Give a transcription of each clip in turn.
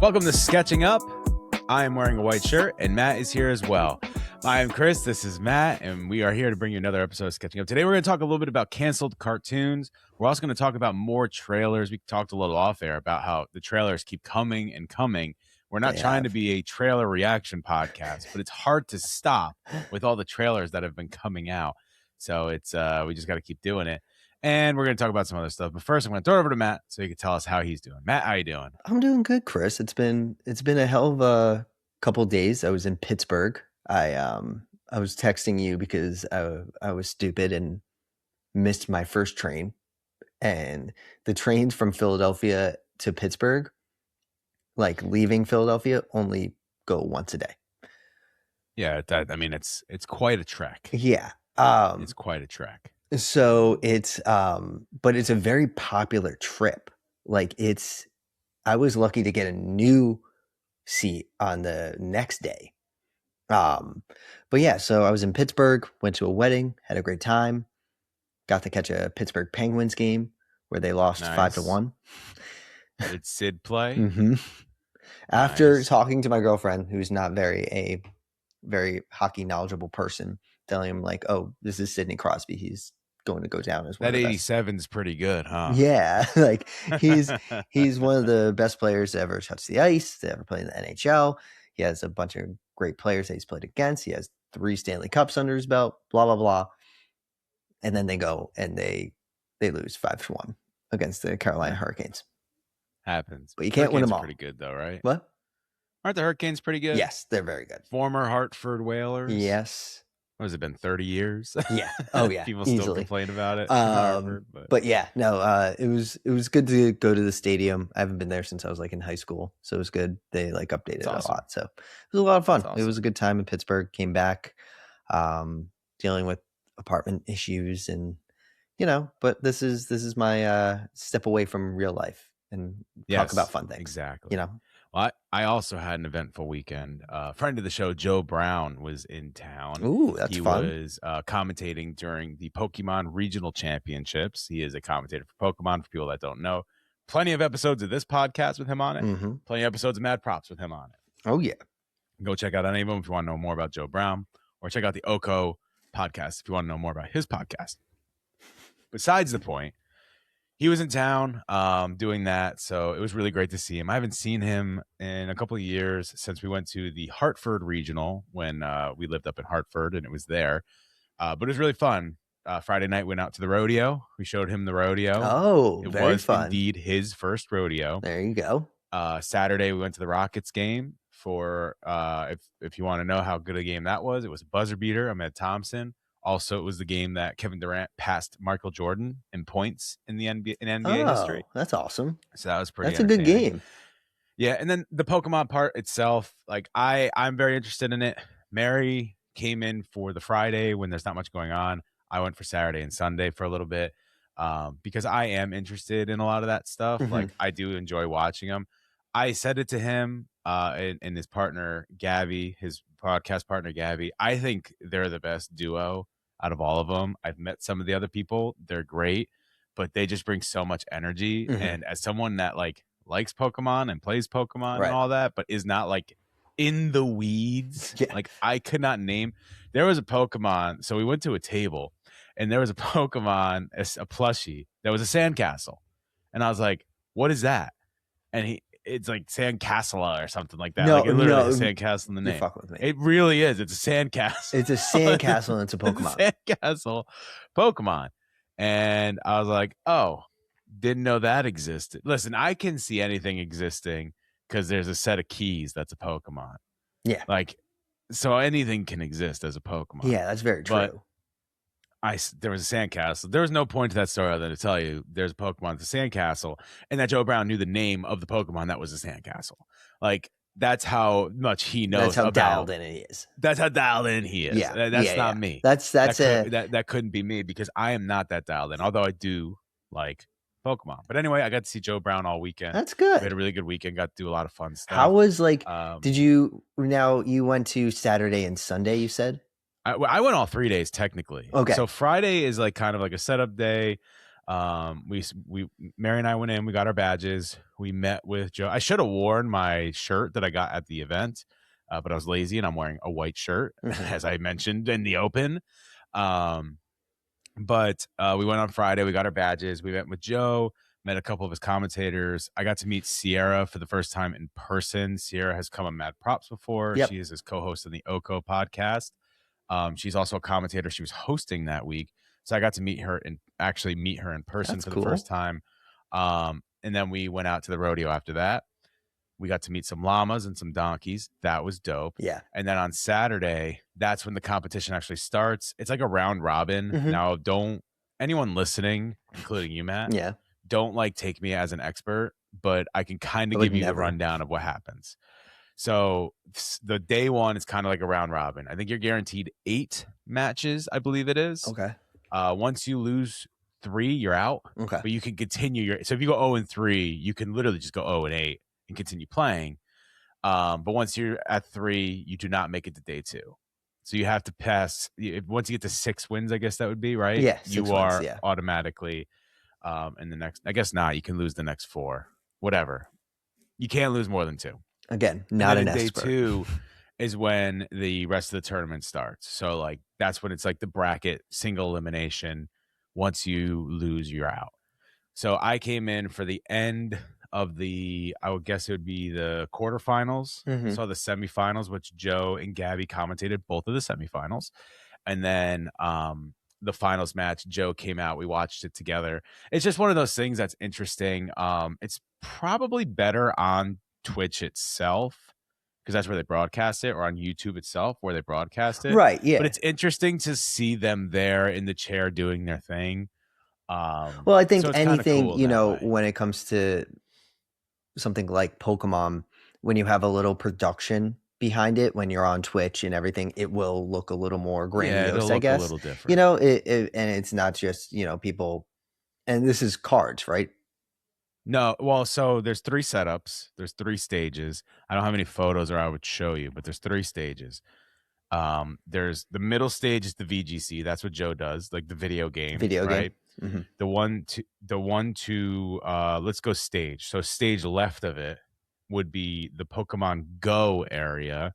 Welcome to Sketching Up. I am wearing a white shirt, and Matt is here as well. I am Chris, this is Matt, and we are here to bring you another episode of Sketching Up. Today we're going to talk a little bit about canceled cartoons. We're also going to talk about more trailers. We talked a little off air about how the trailers keep coming and coming. We're not trying to be a trailer reaction podcast, but it's hard to stop with all the trailers that have been coming out. So it's we just got to keep doing it. And we're going to talk about some other stuff. But first, I'm going to throw it over to Matt so he can tell us how he's doing. Matt, how you doing? I'm doing good, Chris. It's been a hell of a couple of days. I was in Pittsburgh. I was texting you because I was stupid and missed my first train. And the trains from Philadelphia to Pittsburgh, like leaving Philadelphia, only go once a day. Yeah, it's quite a trek. Yeah. It's quite a trek. So it's but it's a very popular trip. Like I was lucky to get a new seat on the next day. But yeah, so I was in Pittsburgh, went to a wedding, had a great time, got to catch a Pittsburgh Penguins game where they lost 5-1. Did Sid play? Mm-hmm. After talking to my girlfriend, who's not a very hockey knowledgeable person, telling him like, oh, this is Sidney Crosby. He's going to go down as one that of the 87's pretty good, huh? Yeah, like he's one of the best players to ever touch the ice, to ever play in the NHL. He has a bunch of great players that he's played against. He has 3 Stanley Cups under his belt, blah, blah, blah. And then they go and they lose 5-1 against the Carolina Hurricanes. Happens. But you can't win them all. Pretty good though, right? What? Aren't the Hurricanes pretty good? Yes, they're very good. Former Hartford Whalers? Yes. What has it been, 30 years? Yeah. Oh, yeah. People easily. still complain about it. But yeah, no, it was good to go to the stadium. I haven't been there since I was like in high school. So it was good. They like updated it a lot. So it was a lot of fun. Awesome. It was a good time in Pittsburgh. Came back, dealing with apartment issues and, but this is my step away from real life and talk about fun things. Exactly. Well, I also had an eventful weekend. Friend of the show, Joe Brown, was in town. Ooh, that's fun. He was commentating during the Pokemon Regional Championships. He is a commentator for Pokemon, for people that don't know. Plenty of episodes of this podcast with him on it. Mm-hmm. Plenty of episodes of Mad Props with him on it. Oh, yeah. Go check out any of them if you want to know more about Joe Brown, or check out the Oko podcast if you want to know more about his podcast. Besides the point, he was in town doing that, so it was really great to see him. I haven't seen him in a couple of years since we went to the Hartford Regional when we lived up in Hartford, and it was there. But it was really fun. Friday night, went out to the rodeo. We showed him the rodeo. Oh, it very was fun. Indeed his first rodeo. There you go. Saturday, we went to the Rockets game for, if you want to know how good a game that was, it was a buzzer beater. Ahmed Thompson. Also, it was the game that Kevin Durant passed Michael Jordan in points in the NBA history. That's awesome. So that was pretty. That's a good game. Yeah, and then the Pokemon part itself, like I'm very interested in it. Mary came in for the Friday when there's not much going on. I went for Saturday and Sunday for a little bit because I am interested in a lot of that stuff. Mm-hmm. Like I do enjoy watching them. I said it to him and his partner Gabby, his podcast partner Gabby. I think they're the best duo out of all of them. I've met some of the other people. They're great, but they just bring so much energy. Mm-hmm. And as someone that likes Pokemon and plays Pokemon and all that, but is not like in the weeds, like I could not name. There was a Pokemon. So we went to a table and there was a Pokemon, a plushie that was a sandcastle. And I was like, what is that? And it's like Sandcastle or something like that. Like it literally is Sandcastle in the name. Fuck with me. It really is. It's a sandcastle. It's a sandcastle and it's a Pokemon. Sandcastle Pokemon. And I was like, oh, didn't know that existed. Listen, I can see anything existing because there's a set of keys that's a Pokemon. Yeah. Like, so anything can exist as a Pokemon. Yeah, that's very true. But there was a sandcastle. There was no point to that story other than to tell you there's a Pokemon that's a sandcastle, and that Joe Brown knew the name of the Pokemon that was a sandcastle. Like that's how much he knows. That's how dialed in he is. That's how dialed in he is. Yeah, that's not me. That couldn't be me because I am not that dialed in. Although I do like Pokemon. But anyway, I got to see Joe Brown all weekend. That's good. We had a really good weekend. Got to do a lot of fun stuff. How was did you went to Saturday and Sunday, you said? I went all 3 days technically. Okay. So Friday is like kind of like a setup day. We Mary and I went in, we got our badges, we met with Joe. I should have worn my shirt that I got at the event, but I was lazy and I'm wearing a white shirt, as I mentioned in the open. But we went on Friday, we got our badges, we met with Joe, met a couple of his commentators. I got to meet Sierra for the first time in person. Sierra has come on Mad Props before. Yep. She is his co-host on the Oko podcast. She's also a commentator. She was hosting that week. So I got to meet her and actually meet her in person That's for cool. the first time. And then we went out to the rodeo after that. We got to meet some llamas and some donkeys. That was dope. Yeah. And then on Saturday, that's when the competition actually starts. It's like a round robin. Now, don't anyone listening, including you, Matt, don't like take me as an expert, but I can kind of give you the rundown of what happens. So the day one is kind of like a round robin. I think you're guaranteed 8 matches, I believe it is. Okay. Once you lose 3, you're out. Okay. But you can continue so if you go 0-3, you can literally just go 0-8 and continue playing. But once you're at 3, you do not make it to day 2. So you have to pass. Once you get to 6 wins, I guess that would be, right? Yeah. You are automatically in the next. I guess not. You can lose the next 4. Whatever. You can't lose more than 2. Again, not an day expert. 2 is when the rest of the tournament starts. So like that's when it's like the bracket single elimination. Once you lose, you're out. So I came in for the end of I would guess it would be the quarterfinals. So the semifinals, which Joe and Gabby commentated both of the semifinals. And then the finals match, Joe came out. We watched it together. It's just one of those things that's interesting. It's probably better on Twitch itself because that's where they broadcast it, or on YouTube itself where they broadcast it. Right, yeah. But it's interesting to see them there in the chair doing their thing. Well, I think so anything, cool when it comes to something like Pokemon, when you have a little production behind it, when you're on Twitch and everything, it will look a little more grandiose, I guess. A little different. And it's not just, people, and this is cards, right? No, well, so there's 3 setups. There's 3 stages. I don't have any photos or I would show you, but there's 3 stages. There's the middle stage is the VGC. That's what Joe does, like the video game, right? The one to let's go stage. So stage left of it would be the Pokemon Go area,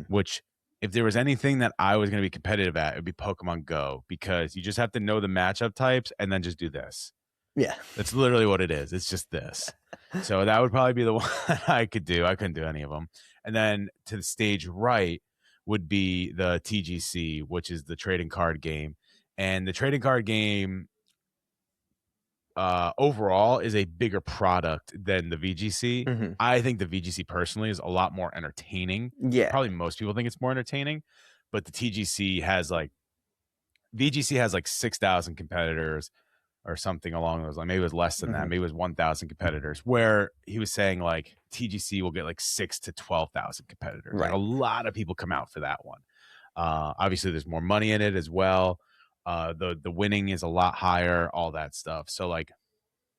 which if there was anything that I was going to be competitive at, it would be Pokemon Go, because you just have to know the matchup types and then just do this. Yeah. That's literally what it is. It's just this. So that would probably be the one I could do. I couldn't do any of them. And then to the stage right would be the TGC, which is the trading card game. And the trading card game overall is a bigger product than the VGC. I think the VGC personally is a lot more entertaining. Yeah. Probably most people think it's more entertaining, but the TGC has VGC has 6,000 competitors or something along those lines. Maybe it was less than that. Maybe it was 1,000 competitors, where he was saying TGC will get 6,000 to 12,000 competitors. Right. A lot of people come out for that one. Obviously there's more money in it as well. The winning is a lot higher, all that stuff. So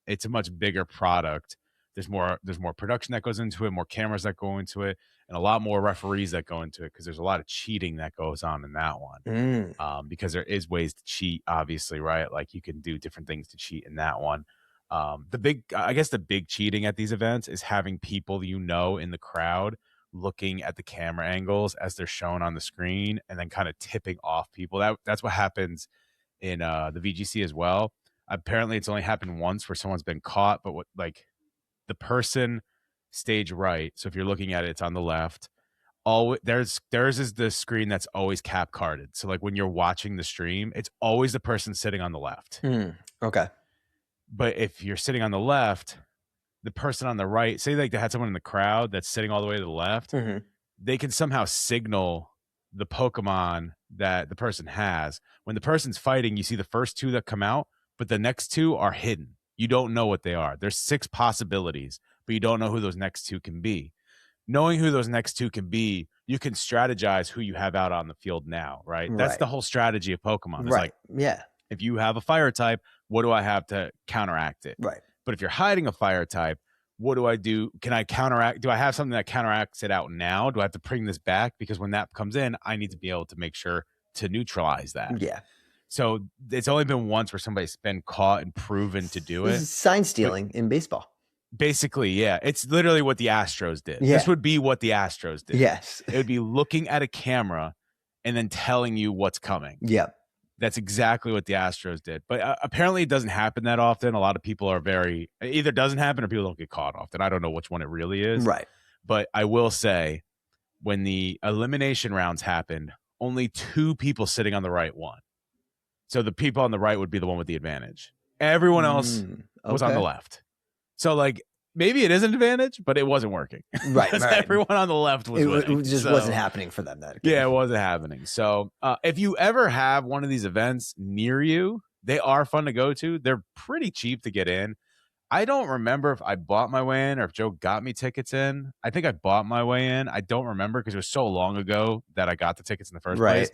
it's a much bigger product. There's more production that goes into it, more cameras that go into it, and a lot more referees that go into it, because there's a lot of cheating that goes on in that one. Because there is ways to cheat, obviously, right? Like you can do different things to cheat in that one. The big cheating at these events is having people in the crowd looking at the camera angles as they're shown on the screen and then kind of tipping off people. That's what happens in the VGC as well. Apparently it's only happened once where someone's been caught, but the person stage right, so if you're looking at it, it's on the left. Theirs is the screen that's always cap carded. So when you're watching the stream, it's always the person sitting on the left. Okay. But if you're sitting on the left, the person on the right, say they had someone in the crowd that's sitting all the way to the left, they can somehow signal the Pokemon that the person has. When the person's fighting, you see the first 2 that come out, but the next 2 are hidden. You don't know what they are. There's 6 possibilities, but you don't know who those next 2 can be. Knowing who those next 2 can be, you can strategize who you have out on the field now, right? That's the whole strategy of Pokemon. It's if you have a fire type, what do I have to counteract it? Right. But if you're hiding a fire type, what do I do? Can I counteract? Do I have something that counteracts it out now? Do I have to bring this back? Because when that comes in, I need to be able to make sure to neutralize that. Yeah. So it's only been once where somebody's been caught and proven to do This it. is sign stealing in baseball. Basically, yeah. It's literally what the Astros did. Yeah. This would be what the Astros did. Yes. It would be looking at a camera and then telling you what's coming. Yep. That's exactly what the Astros did. But apparently it doesn't happen that often. A lot of people are either doesn't happen or people don't get caught often. I don't know which one it really is. Right. But I will say, when the elimination rounds happened, only 2 people sitting on the right one. So the people on the right would be the one with the advantage. Everyone else was on the left. So, like, maybe it is an advantage, but it wasn't working. Right. Because everyone on the left was winning. It just wasn't happening for them. Yeah, it wasn't happening. So, if you ever have one of these events near you, they are fun to go to. They're pretty cheap to get in. I don't remember if I bought my way in or if Joe got me tickets in. I think I bought my way in. I don't remember because it was so long ago that I got the tickets in the first place.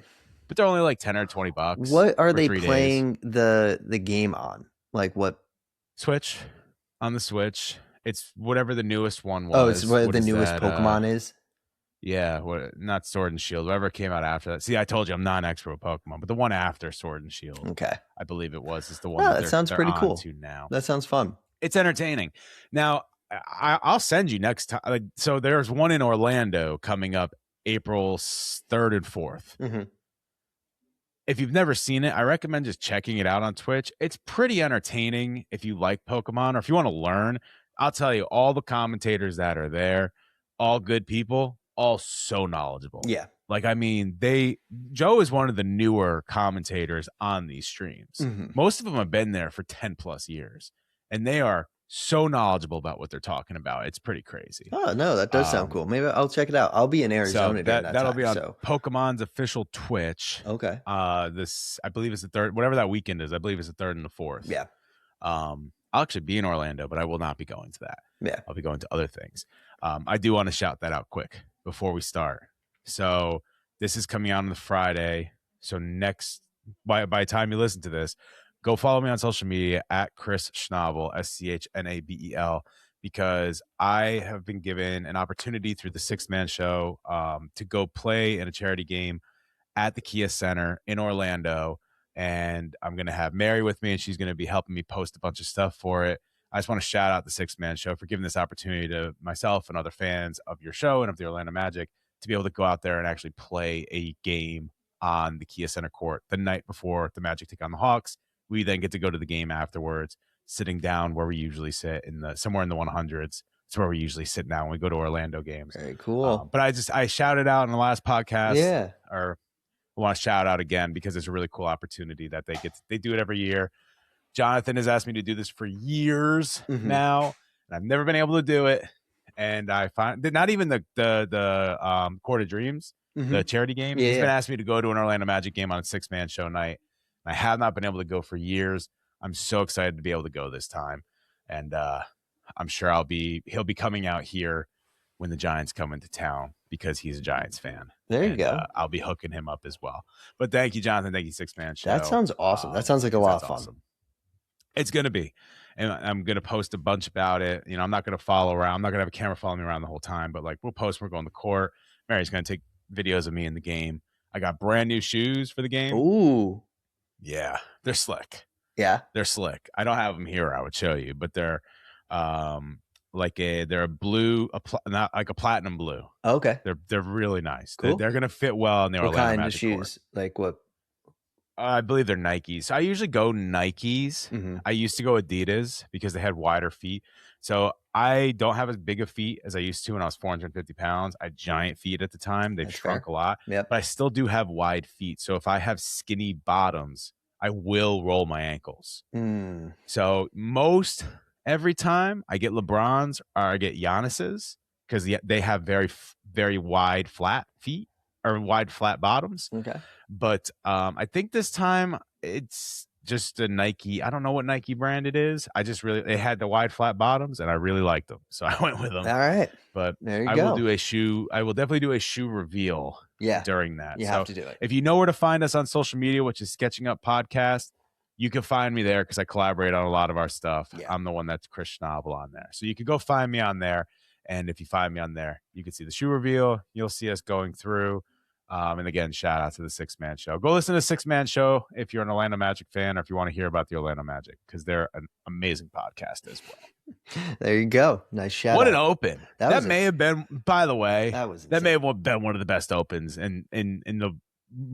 But they're only like $10 or $20. What are they playing the game on? Like what? Switch. On the Switch. It's whatever the newest one was. Oh, it's what the newest Pokemon is? Yeah, not Sword and Shield. Whatever came out after that. See, I told you I'm not an expert with Pokemon, but the one after Sword and Shield, okay, I believe it was, is the one that sounds pretty cool. Now. That sounds fun. It's entertaining. Now, I'll send you next time. So there's one in Orlando coming up April 3rd and 4th. Mm-hmm. If you've never seen it, I recommend just checking it out on Twitch. It's pretty entertaining if you like Pokemon or if you want to learn. I'll tell you, all the commentators that are there, all good people, all so knowledgeable. Yeah. Like, I mean, Joe is one of the newer commentators on these streams. Mm-hmm. Most of them have been there for 10 plus years, and they are so knowledgeable about what they're talking about. It's pretty crazy. Oh, no, that does sound cool. Maybe I'll check it out. I'll be in Arizona so during that'll time, be on Pokemon's official Twitch. Okay. This, I believe, is the 3rd, whatever that weekend is. I believe it's the 3rd and the 4th. Yeah. I'll actually be in Orlando, but I will not be going to that. Yeah. I'll be going to other things. I do want to shout that out quick before we start. So this is coming out on the Friday. So by the time you listen to this, go follow me on social media at Chris Schnabel, Schnabel, because I have been given an opportunity through the Sixth Man Show to go play in a charity game at the Kia Center in Orlando. And I'm going to have Mary with me, and she's going to be helping me post a bunch of stuff for it. I just want to shout out the Sixth Man Show for giving this opportunity to myself and other fans of your show and of the Orlando Magic to be able to go out there and actually play a game on the Kia Center court the night before the Magic take on the Hawks. We then get to go to the game afterwards, sitting down where we usually sit somewhere in the 100s. It's where we usually sit now when we go to Orlando games. Very cool. But I shouted out in the last podcast. Yeah. Or I want to shout out again because it's a really cool opportunity that they do it every year. Jonathan has asked me to do this for years now, and I've never been able to do it. And I find that not even the Court of Dreams, the charity game. Yeah, He's been asking me to go to an Orlando Magic game on a 6-man show night. I have not been able to go for years. I'm so excited to be able to go this time, and I'm sure he'll be coming out here when the Giants come into town because he's a Giants fan. There you go. I'll be hooking him up as well. But thank you, Jonathan. Thank you, 6-man show. That sounds awesome. That sounds like a lot of fun. Awesome. It's going to be. And I'm going to post a bunch about it. You know, I'm not going to follow around. I'm not going to have a camera following me around the whole time. But, like, we'll post when we're going to court. Mary's going to take videos of me in the game. I got brand new shoes for the game. Ooh. Yeah. They're slick. Yeah. They're slick. I don't have them here. I would show you. But they're they're a blue, not like a platinum blue. Okay. They're really nice. Cool. They're going to fit well in the Orlando Magic. What kind of shoes? Court. Like what? I believe they're Nikes. I usually go Nikes. Mm-hmm. I used to go Adidas because they had wider feet. So I don't have as big of feet as I used to when I was 450 pounds. I had giant feet at the time. They've shrunk a lot. Yep. But I still do have wide feet. So if I have skinny bottoms, I will roll my ankles. So every time I get LeBrons or I get Giannis's because they have very, very wide flat feet or wide flat bottoms. Okay. But I think this time it's just a Nike. I don't know what Nike brand it is. They had the wide flat bottoms and I really liked them. So I went with them. All right. But there you I go. will definitely do a shoe reveal during that. You have to do it. If you know where to find us on social media, which is Sketching Up Podcast, you can find me there because I collaborate on a lot of our stuff. Yeah. I'm the one that's Chris Schnabel on there. So you can go find me on there. And if you find me on there, you can see the shoe reveal. You'll see us going through And again, shout out to the Six Man Show. Go listen to the Six Man Show if you're an Orlando Magic fan, or if you want to hear about the Orlando Magic, because they're an amazing podcast as well. There you go. Nice shout out. What an open. That may have been, by the way, that may have been one of the best opens in the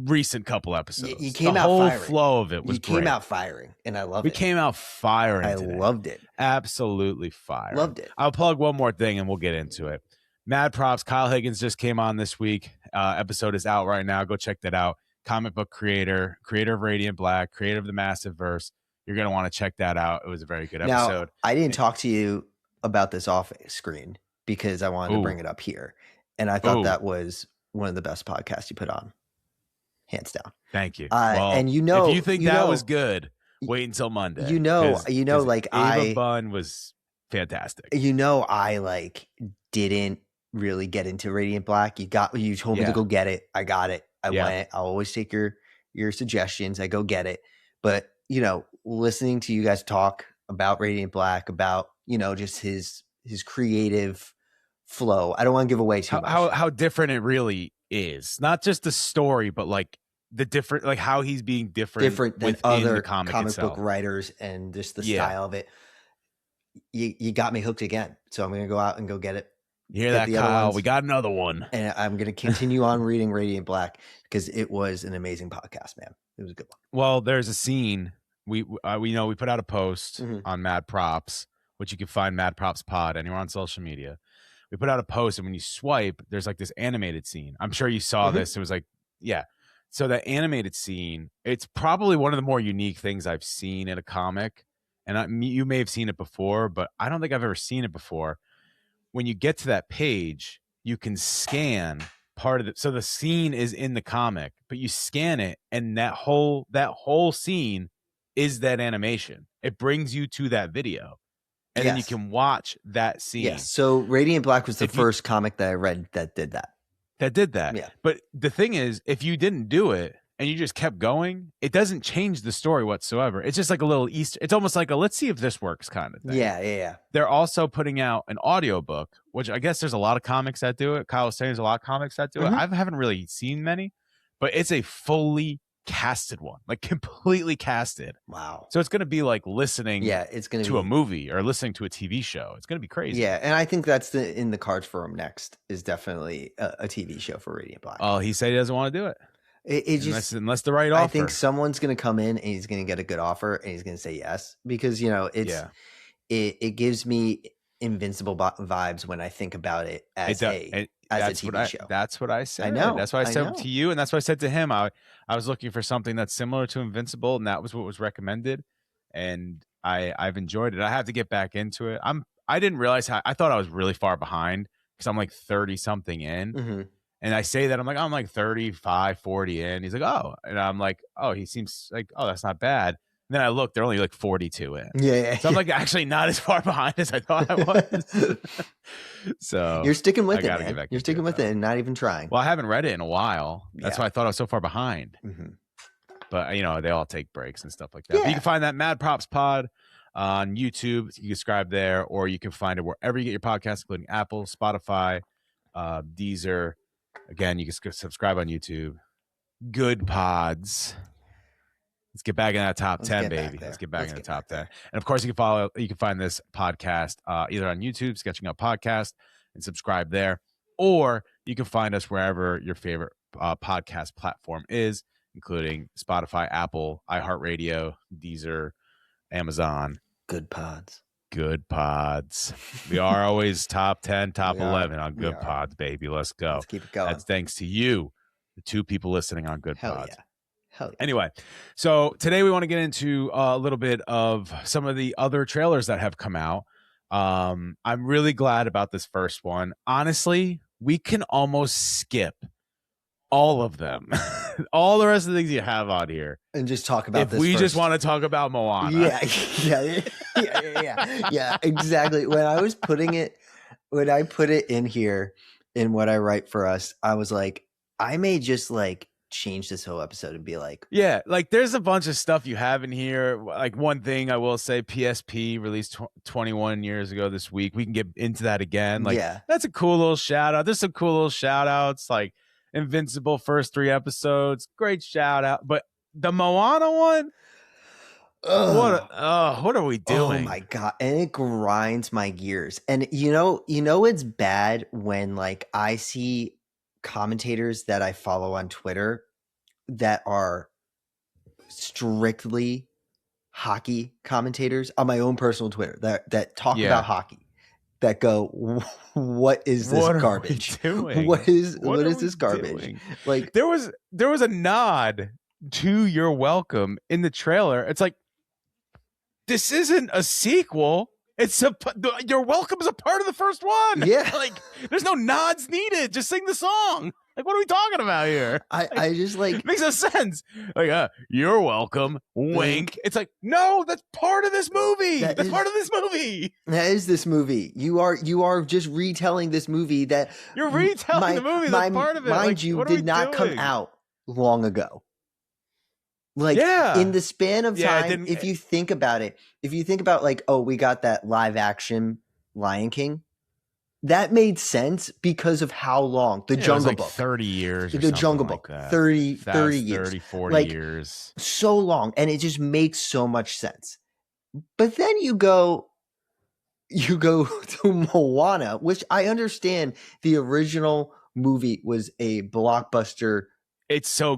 recent couple episodes. You came out firing. The whole flow of it was great. You came out firing, and I love it. We came out firing today. I loved it. Absolutely firing. Loved it. I'll plug one more thing, and we'll get into it. Mad props. Kyle Higgins just came on this week. Episode is out right now. Go check that out. Comic book creator of Radiant Black, creator of the Massive Verse. You're going to want to check that out. It was a very good episode. Now, I didn't talk to you about this off screen because I wanted to bring it up here. And I thought that was one of the best podcasts you put on. Hands down. Thank you. Well, and if you think that was good, wait until Monday. Like Ava Bunn was fantastic. I didn't really get into Radiant Black. You told me to go get it. I got it. I went. I'll always take your suggestions. I go get it. But listening to you guys talk about Radiant Black, about just his creative flow. I don't want to give away too much. How different it really is. Not just the story, but the different, how he's being different than other comic book writers, and just the style of it. You got me hooked again. So I'm going to go out and go get it. You hear that, Kyle? We got another one. And I'm going to continue on reading Radiant Black because it was an amazing podcast, man. It was a good one. Well, there's a scene. We put out a post on Mad Props, which you can find Mad Props Pod anywhere on social media. We put out a post, and when you swipe, there's this animated scene. I'm sure you saw this. It was so that animated scene, it's probably one of the more unique things I've seen in a comic. And you may have seen it before, but I don't think I've ever seen it before. When you get to that page, you can scan part of it. So the scene is in the comic, but you scan it, and that whole scene is that animation. It brings you to that video, and then you can watch that scene. Yes. So Radiant Black was the first comic that I read that did that. Yeah. But the thing is, if you didn't do it and you just kept going, it doesn't change the story whatsoever. It's just like a little Easter. It's almost like a let's see if this works kind of thing. Yeah. They're also putting out an audiobook, which I guess there's a lot of comics that do it. Kyle was saying there's a lot of comics that do it. I haven't really seen many, but it's a fully casted one, completely casted. Wow. So it's going to be like listening it's going to a movie or listening to a TV show. It's going to be crazy. Yeah, and I think that's in the cards for him next is definitely a TV show for Radiant Black. Oh, he said he doesn't want to do it. Unless the right offer. I think someone's going to come in and he's going to get a good offer and he's going to say yes, because it gives me Invincible vibes when I think about it as a TV show. That's what I said. I know. That's what I said to you, and that's what I said to him. I was looking for something that's similar to Invincible, and that was what was recommended, and I've enjoyed it. I have to get back into it. I didn't realize I thought I was really far behind because I'm 30 something in. And I say that I'm 35, 40 in. He's like, oh, and I'm like, oh, he seems like, oh, that's not bad. And then I look, they're only 42 in. Yeah. So I'm actually not as far behind as I thought I was. So you're sticking with it, man. You're sticking with it and not even trying. Well, I haven't read it in a while. That's why I thought I was so far behind. But they all take breaks and stuff like that. But you can find that Mad Props Pod on YouTube. You can subscribe there, or you can find it wherever you get your podcasts, including Apple, Spotify, Deezer. Again, you can subscribe on YouTube. Good pods. Let's get back in that top 10, baby. Let's get back in the top 10. And of course, you can find this podcast either on YouTube, Sketching Up Podcast, and subscribe there, or you can find us wherever your favorite podcast platform is, including Spotify, Apple, iHeartRadio, Deezer, Amazon. Good pods. Good pods. We are always top 10, top 11 on Good Pods, baby. Let's go. Let's keep it going. That's thanks to you, the two people listening on Good Pods. Hell yeah. Anyway, so today we want to get into a little bit of some of the other trailers that have come out. I'm really glad about this first one. Honestly, we can almost skip all of them, all the rest of the things you have on here, and just talk about if this we first. Just want to talk about Moana. Yeah, exactly. When I put it in here in what I write for us, I was like, I may just change this whole episode and be there's a bunch of stuff you have in here. One thing I will say, PSP released 21 years ago this week. We can get into that again. That's a cool little shout out. There's some cool little shout outs. Invincible first 3 episodes. Great shout out. But the Moana one, what are we doing? Oh my God. And it grinds my gears. And you know it's bad when like I see commentators that I follow on Twitter that are strictly hockey commentators on my own personal Twitter that talk about hockey, that go, what is this garbage? What is this garbage? Doing? Like there was a nod to You're Welcome in the trailer. It's like, this isn't a sequel. You're Welcome is a part of the first one. Yeah. Like, there's no nods needed. Just sing the song. Like, what are we talking about here? I just like, it makes no sense. Like, You're Welcome, wink. It's like, no, that's part of this movie. That's part of this movie. That is this movie. You are just retelling this movie that you're retelling the movie. That's part of it. Mind you, did not come out long ago. Like in the span of time, if you think about it, like, oh, we got that live action Lion King. That made sense because of how long the Jungle Book, 30 years, the Jungle Book, 30 years, 40 like, years, so long. And it just makes so much sense. But then you go to Moana, which I understand the original movie was a blockbuster. It's so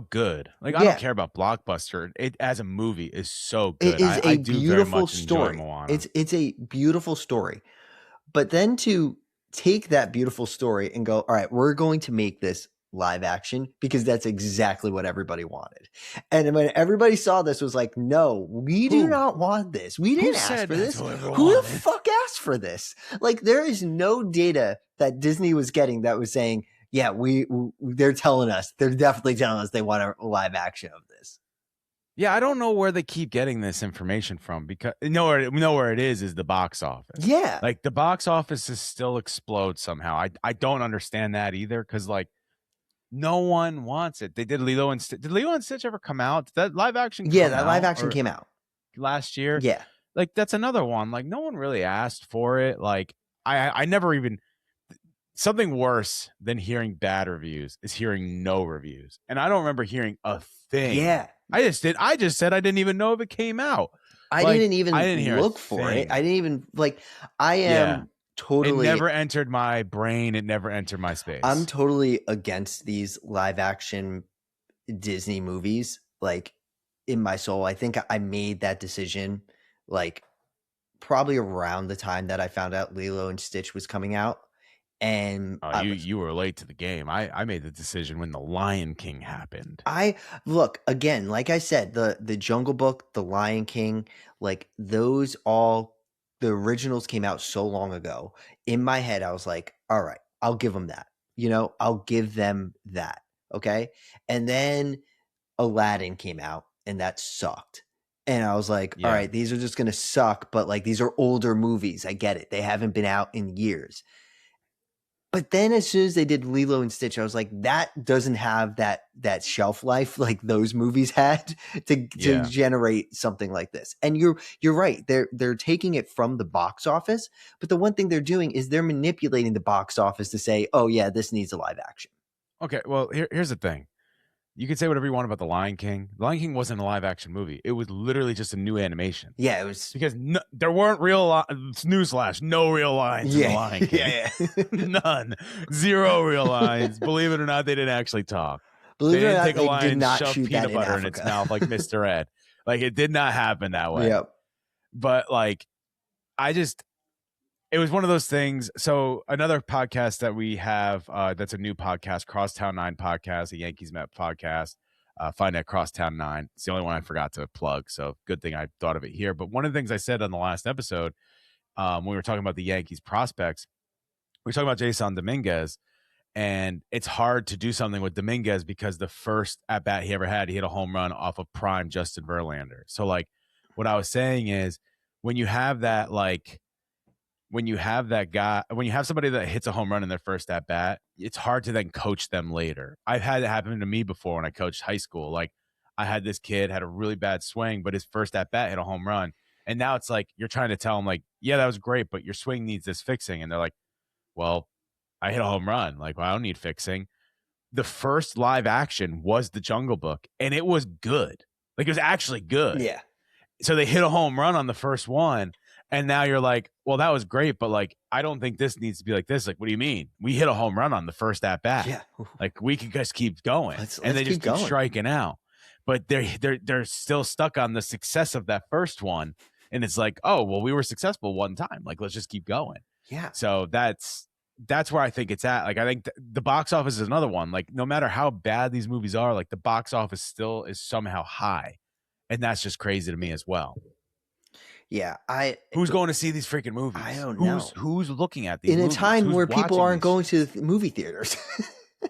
good. Like, I don't care about blockbuster. It as a movie is so good. It is I do beautiful very much story. Enjoy Moana. It's a beautiful story. But then to take that beautiful story and go, all right, we're going to make this live action because that's exactly what everybody wanted. And when everybody saw this, was like, no, we do not want this. We didn't ask for this. Who the fuck asked for this? Like, there is no data that Disney was getting that was saying, yeah, they're definitely telling us they want a live action of this. Yeah, I don't know where they keep getting this information from, because we know where it is the box office. Yeah. Like, the box office is still explode somehow. I don't understand that either, because like, no one wants it. They did Lilo and Stitch. Did Lilo and Stitch ever come out? Did that live action live action came out last year. Yeah. Like, that's another one. Like, no one really asked for it. Like, I never even... Something worse than hearing bad reviews is hearing no reviews. And I don't remember hearing a thing. Yeah. I just said I didn't even know if it came out. I didn't even look for it. I didn't even totally... It never entered my brain. It never entered my space. I'm totally against these live action Disney movies. Like, in my soul, I think I made that decision like probably around the time that I found out Lilo and Stitch was coming out. And you were late to the game. I made the decision when The Lion King happened. Look, again, like I said, the Jungle Book, The Lion King, like those the originals came out so long ago. In my head, I was like, all right, I'll give them that. I'll give them that. Okay. And then Aladdin came out and that sucked. And I was like, all right, these are just going to suck. But like, these are older movies. I get it. They haven't been out in years. But then as soon as they did Lilo and Stitch, I was like, that doesn't have that shelf life like those movies had to generate something like this. And you're right. They're taking it from the box office. But the one thing they're doing is they're manipulating the box office to say, oh, yeah, this needs a live action. Okay, well, here's the thing. You can say whatever you want about The Lion King. The Lion King wasn't a live action movie. It was literally just a new animation. Yeah, it was because there weren't newsflash, no real lines in The Lion King. None, 0 real lines. Believe it or not, they didn't actually talk. Believe they it or not, take a they line did and not shove shoot peanut that butter in in its Africa. mouth like Mr. Ed. Like, it did not happen that way. Yep. But like, it was one of those things. So another podcast that we have, that's a new podcast, Crosstown 9 podcast, a Yankees Met podcast. Find it at Crosstown 9. It's the only one I forgot to plug, so good thing I thought of it here. But one of the things I said on the last episode, when we were talking about the Yankees prospects, we were talking about Jason Dominguez, and it's hard to do something with Dominguez because the first at-bat he ever had, he hit a home run off of prime Justin Verlander. So, like, what I was saying is, when you have that guy, when you have somebody that hits a home run in their first at bat, it's hard to then coach them later. I've had it happen to me before when I coached high school. Like, I had this kid had a really bad swing, but his first at bat hit a home run. And now it's like, you're trying to tell him like, yeah, that was great, but your swing needs this fixing. And they're like, well, I hit a home run. Like, well, I don't need fixing. the first live action was The Jungle Book, and it was good. Like, it was actually good. Yeah. So they hit a home run on the first one, and now you're like, well, that was great, but like, I don't think this needs to be like this. Like, what do you mean? We hit a home run on the first at bat. Yeah. Like, we could just keep going, and they just keep striking out. But they're still stuck on the success of that first one, and it's like, oh, well, we were successful one time. Like, let's just keep going. Yeah. So that's where I think it's at. Like, I think the box office is another one. Like, no matter how bad these movies are, like, the box office still is somehow high, and that's just crazy to me as well. Yeah, who's going to see these freaking movies? I don't know. Who's looking at these in movies? A time who's where people aren't going to movie theaters?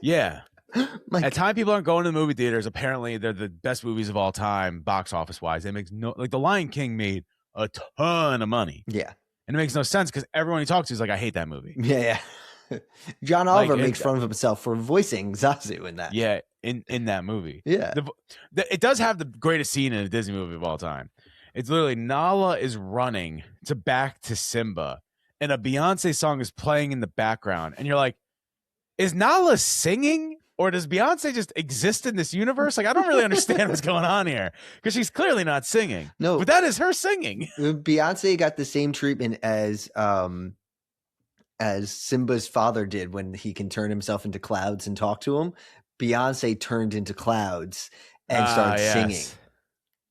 Yeah. At a time people aren't going to the movie theaters. Apparently, they're the best movies of all time, box office wise. It makes no, like, The Lion King made a ton of money. Yeah, and it makes no sense because everyone he talks to is like, I hate that movie. Yeah. John Oliver makes fun of himself for voicing Zazu in that. Yeah, in that movie. Yeah, it does have the greatest scene in a Disney movie of all time. It's literally Nala is running back to Simba, and a Beyonce song is playing in the background, and you're like, is Nala singing? Or does Beyonce just exist in this universe? Like, I don't really understand what's going on here, because she's clearly not singing. No, but that is her singing. Beyonce got the same treatment as Simba's father did when he can turn himself into clouds and talk to him. Beyonce turned into clouds and started singing.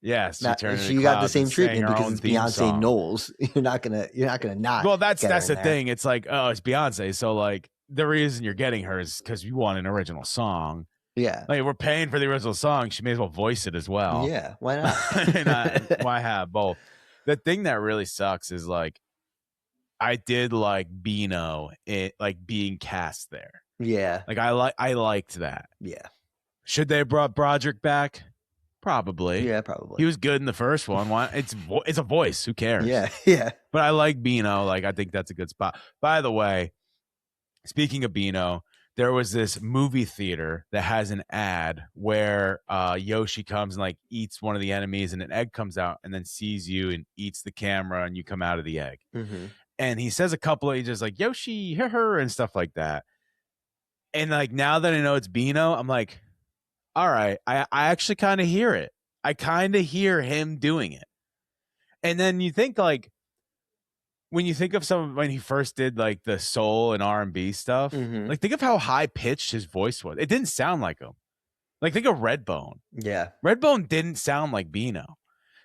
Yes, she got the same treatment because it's Beyonce song. Knowles. You're not gonna not. Well, that's the thing. It's like, oh, it's Beyonce, so like, the reason you're getting her is because you want an original song. Yeah. Like, we're paying for the original song. She may as well voice it as well. Yeah. Why not? Why have both? The thing that really sucks is, like, I did like Beano like being cast there. Yeah. Like, I liked that. Yeah. Should they have brought Broderick back? Probably. Yeah, probably. He was good in the first one. Why? It's a voice. Who cares? Yeah. Yeah. But I like Beano. Like, I think that's a good spot. By the way, speaking of Beano, there was this movie theater that has an ad where Yoshi comes and like eats one of the enemies, and an egg comes out and then sees you and eats the camera, and you come out of the egg. Mm-hmm. And he says a couple of, just like, Yoshi, her, and stuff like that. And like, now that I know it's Beano, I'm like, all right, I actually kind of hear it. I kind of hear him doing it. And then you think, like, when you think of when he first did like the soul and R&B stuff, mm-hmm. like, think of how high pitched his voice was. It didn't sound like him. Like, think of Redbone. Yeah. Redbone didn't sound like Beano.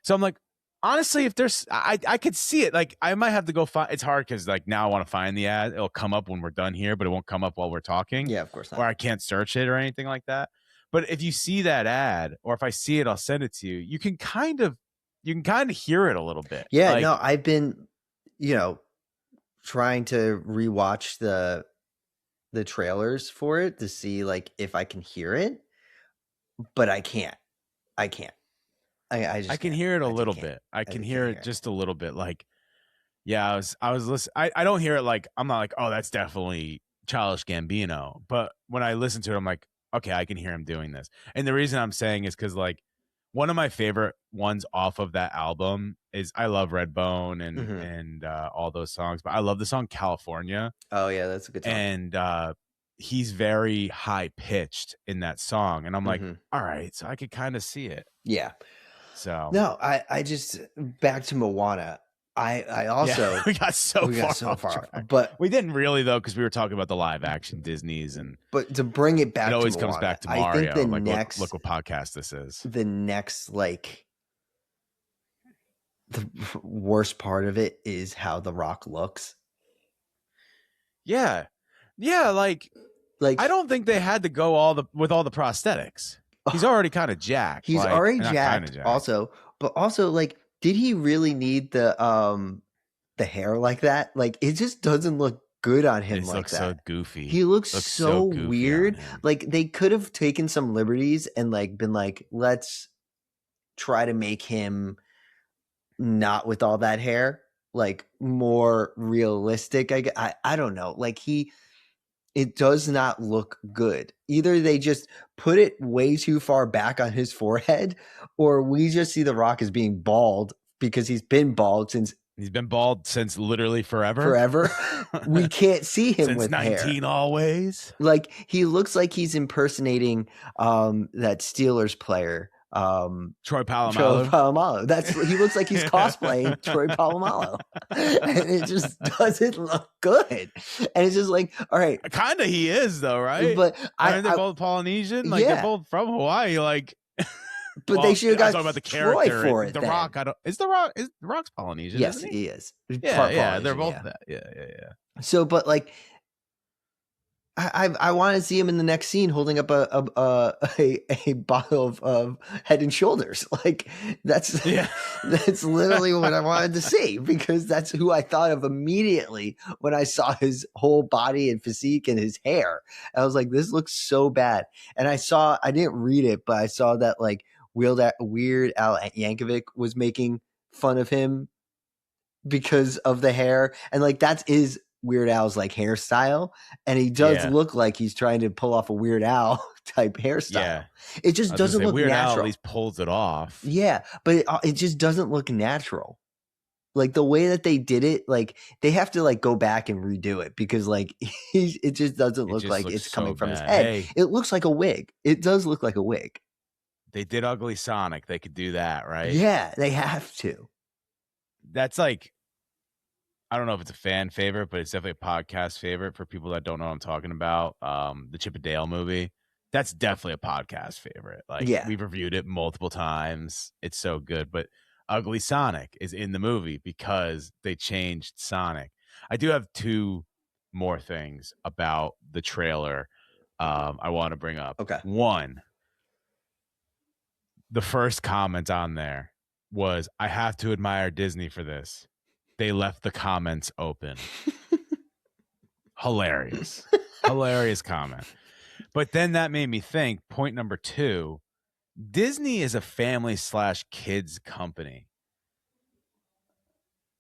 So I'm like, honestly, if there's, I could see it. Like, I might have to go find, it's hard because like, now I want to find the ad. It'll come up when we're done here, but it won't come up while we're talking. Yeah, of course not. Or I can't search it or anything like that. But if you see that ad, or if I see it, I'll send it to you. You can kind of hear it a little bit. Yeah, like, no, I've been, trying to rewatch the trailers for it to see like if I can hear it, but I can't. I just I can hear it a little bit. I can hear it just a little bit. Like, yeah, I was listening. I don't hear it like, I'm not like, oh, that's definitely Childish Gambino. But when I listen to it, I'm like, okay, I can hear him doing this. And the reason I'm saying is because, like, one of my favorite ones off of that album is, I love Redbone and all those songs, but I love the song California. Oh yeah, that's a good song. And he's very high pitched in that song, and I'm like, all right, so I could kind of see it. Yeah. So no, I just, back to Moana. I also we got so far, but we didn't really, though, because we were talking about the live action Disney's, and but to bring it back, it always to Moana, comes back to Mario. I think like, look what podcast this is. The next, like, the worst part of it is how The Rock looks. Yeah, like I don't think they had to go with all the prosthetics. He's already kind of jacked. He's already jacked, also, but also, like, did he really need the hair like that? Like, it just doesn't look good on him. It like looks that. So goofy. He looks so weird. Like, they could have taken some liberties and like been like, let's try to make him not with all that hair, like, more realistic. I don't know. Like, it does not look good. Either they just put it way too far back on his forehead, or we just see The Rock as being bald because he's been bald since He's been bald since literally forever. Forever. We can't see him since with 19 hair. Always. Like, he looks like he's impersonating that Steelers player. Troy Polamalu. Troy Polamalu. He looks like he's cosplaying Troy Polamalu. And it just doesn't look good. And it's just like, all right. Kind of he is though, right? But they're both Polynesian. Like they're both from Hawaii. Like but they should have got about the Troy character for it. The then. Rock, is the Rock's Polynesian? Yes, isn't he is. Yeah, they're both that. Yeah. So, but like, I want to see him in the next scene holding up a bottle of Head and Shoulders. Like that's literally what I wanted to see, because that's who I thought of immediately when I saw his whole body and physique and his hair. I was like, this looks so bad. And I didn't read it, but I saw that like Weird Al Yankovic was making fun of him because of the hair, and like that is Weird Al's like hairstyle, and he does look like he's trying to pull off a Weird Al type hairstyle. Yeah. It just doesn't look Weird natural. Al at least pulls it off. Yeah, but it just doesn't look natural. Like the way that they did it, like they have to like go back and redo it, because like it just doesn't look like it's coming from his head. Hey. It looks like a wig. It does look like a wig. They did Ugly Sonic. They could do that, right? Yeah, they have to. That's like, I don't know if it's a fan favorite, but it's definitely a podcast favorite for people that don't know what I'm talking about. The Chip and Dale movie. That's definitely a podcast favorite. Like, we've reviewed it multiple times. It's so good. But Ugly Sonic is in the movie because they changed Sonic. I do have two more things about the trailer I want to bring up. Okay. One, the first comment on there was, I have to admire Disney for this. They left the comments open. Hilarious. Hilarious comment. But then that made me think, point number 2, Disney is a family/kids company.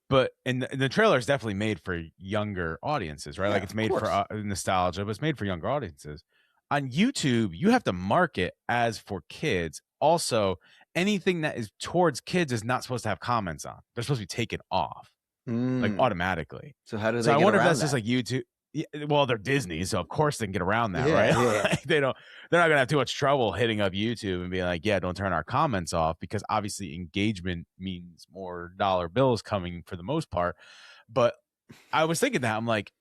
But and the trailer is definitely made for younger audiences, right? Like it's made for nostalgia, but it's made for younger audiences. On YouTube, you have to market as for kids. Also, anything that is towards kids is not supposed to have comments on. They're supposed to be taken off, like automatically. So how do they? So I get wonder if around that's that? just like YouTube. Yeah, well, they're Disney, so of course they can get around that, right? Like, they're not gonna have too much trouble hitting up YouTube and being like, "Yeah, don't turn our comments off," because obviously engagement means more dollar bills coming for the most part. But I was thinking that I'm like,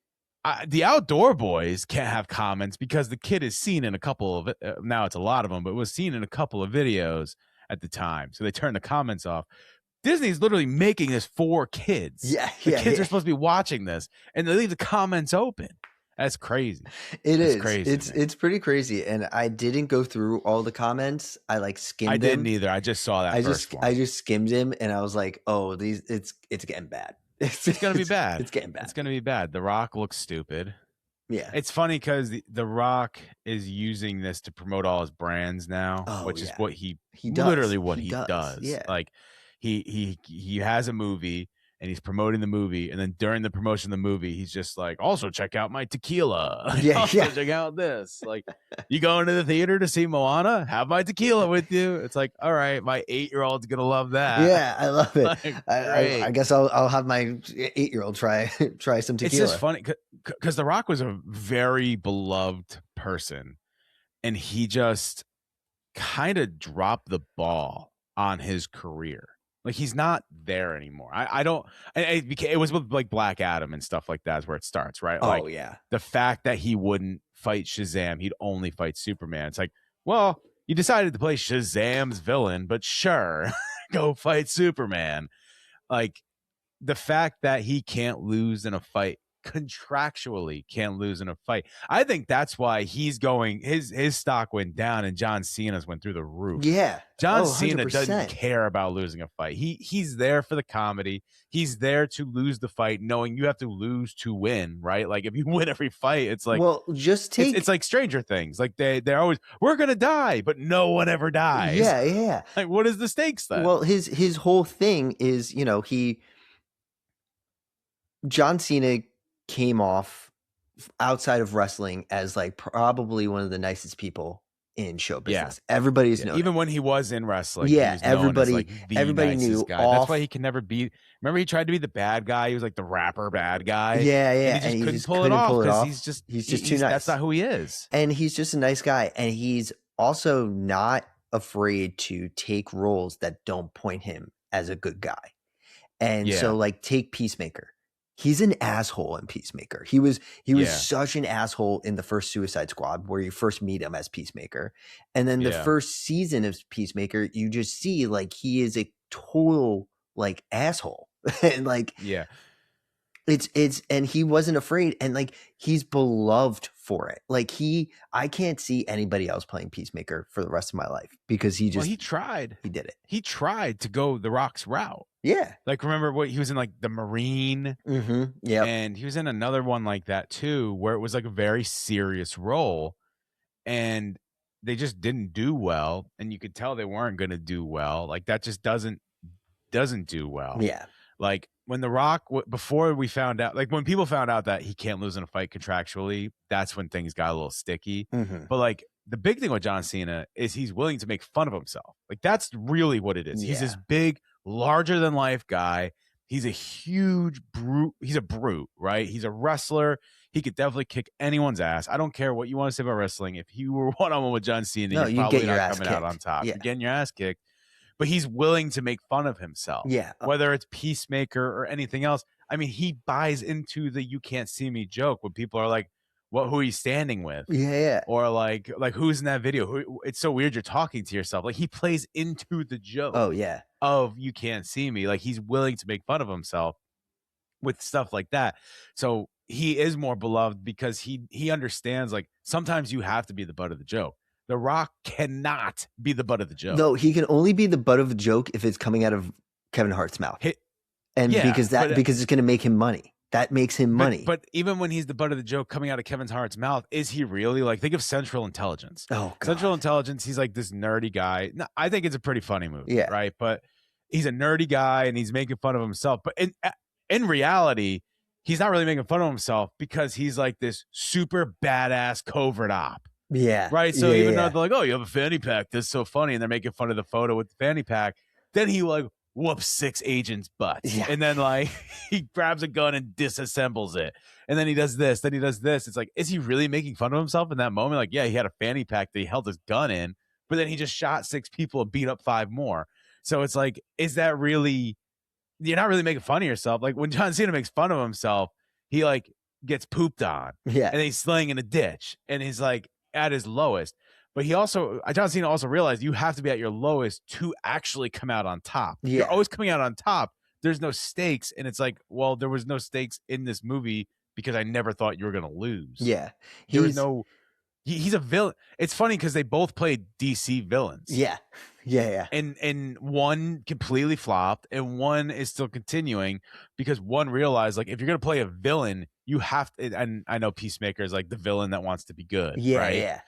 the Outdoor Boys can't have comments because the kid is seen in a couple of now it's a lot of them, but was seen in a couple of videos at the time, so they turn the comments off. Disney's literally making this for kids. The kids are supposed to be watching this, and they leave the comments open. That's crazy. It's crazy. It's pretty crazy. And I didn't go through all the comments. I like skimmed them. I didn't either. I just saw that. I just skimmed him, and I was like, oh, it's getting bad. It's gonna be bad. It's getting bad. It's gonna be bad. The Rock looks stupid. Yeah. It's funny because the Rock is using this to promote all his brands now, which is what he does. Literally what he does. Yeah. Like he has a movie and he's promoting the movie, and then during the promotion of the movie, he's just like, also check out my tequila. Check out this. Like, you going to the theater to see Moana? Have my tequila with you. It's like, all right, my 8-year-old's gonna love that. Yeah, I love it. Like, I guess I'll have my 8-year-old try some tequila. It's just funny because The Rock was a very beloved person, and he just kind of dropped the ball on his career. Like, he's not there anymore. I don't. It was with like Black Adam and stuff like that is where it starts, right? Like, the fact that he wouldn't fight Shazam, he'd only fight Superman. It's like, well, you decided to play Shazam's villain, but sure, go fight Superman. Like, the fact that he can't lose in a fight, contractually can't lose in a fight. I think that's why he's going. His stock went down and John Cena's went through the roof. Yeah, John Cena doesn't care about losing a fight. He's there for the comedy. He's there to lose the fight, knowing you have to lose to win, right? Like, if you win every fight, it's like, well, just take. It's like Stranger Things. Like they're always, we're gonna die, but no one ever dies. Yeah. Like, what is the stakes then? Well, his whole thing is, John Cena came off outside of wrestling as like probably one of the nicest people in show business. Everybody's known even him. when he was in wrestling, he was known as like the everybody nicest knew guy. That's why he can never be. Remember, he tried to be the bad guy. He was like the rapper bad guy. And he just couldn't pull it off because he's just too nice. That's not who he is. And he's just a nice guy, and he's also not afraid to take roles that don't point him as a good guy. And so, like, take Peacemaker. He's an asshole in Peacemaker. He was such an asshole in the first Suicide Squad, where you first meet him as Peacemaker. And then the first season of Peacemaker, you just see like he is a total like asshole. And like it's and he wasn't afraid, and like he's beloved for it. Like I can't see anybody else playing Peacemaker for the rest of my life, because he tried. He did it. He tried to go The Rock's route. Yeah. Like, remember what he was in, like The Marine? Mm-hmm. Yeah. And he was in another one like that too, where it was like a very serious role, and they just didn't do well, and you could tell they weren't going to do well. Like, that just doesn't do well. Yeah. Like, when The Rock, before we found out, like when people found out that he can't lose in a fight contractually, that's when things got a little sticky. Mm-hmm. But like, the big thing with John Cena is he's willing to make fun of himself. Like, that's really what it is. He's this big, larger than life guy. He's a huge brute. He's a brute, right? He's a wrestler. He could definitely kick anyone's ass. I don't care what you want to say about wrestling. If you were one-on-one with John Cena, you're probably not coming out on top. You're getting your ass kicked. But he's willing to make fun of himself. Yeah. Whether it's Peacemaker or anything else. I mean, he buys into the "you can't see me" joke when people are like, who are you standing with? Yeah. Or like who's in that video? It's so weird you're talking to yourself. Like, he plays into the joke. Oh, yeah. Of "you can't see me." Like, he's willing to make fun of himself with stuff like that. So he is more beloved because he understands, like, sometimes you have to be the butt of the joke. The Rock cannot be the butt of the joke. No, he can only be the butt of the joke if it's coming out of Kevin Hart's mouth. Because it's going to make him money. That makes him money. But even when he's the butt of the joke coming out of Kevin Hart's mouth, is he really? Like, think of Central Intelligence. Oh, God. Central Intelligence, he's like this nerdy guy. No, I think it's a pretty funny movie, right? But he's a nerdy guy and he's making fun of himself. But in reality, he's not really making fun of himself because he's like this super badass covert op. Yeah. Right. So even though they're like, "Oh, you have a fanny pack. That's so funny," and they're making fun of the photo with the fanny pack, then he like whoops 6 agents' butts. Yeah. And then like he grabs a gun and disassembles it. And then he does this, then he does this. It's like, is he really making fun of himself in that moment? Like, yeah, he had a fanny pack that he held his gun in, but then he just shot 6 people and beat up 5 more. So it's like, is that really, you're not really making fun of yourself. Like, when John Cena makes fun of himself, he like gets pooped on. Yeah. And he's laying in a ditch and he's like at his lowest. But John Cena also realized you have to be at your lowest to actually come out on top. Yeah. You're always coming out on top. There's no stakes. And it's like, well, there was no stakes in this movie because I never thought you were going to lose. Yeah. He's a villain. It's funny because they both played DC villains. Yeah. Yeah. And one completely flopped and one is still continuing because one realized, like, if you're going to play a villain, you have to, and I know Peacemaker is like the villain that wants to be good. Yeah. Right? Yeah.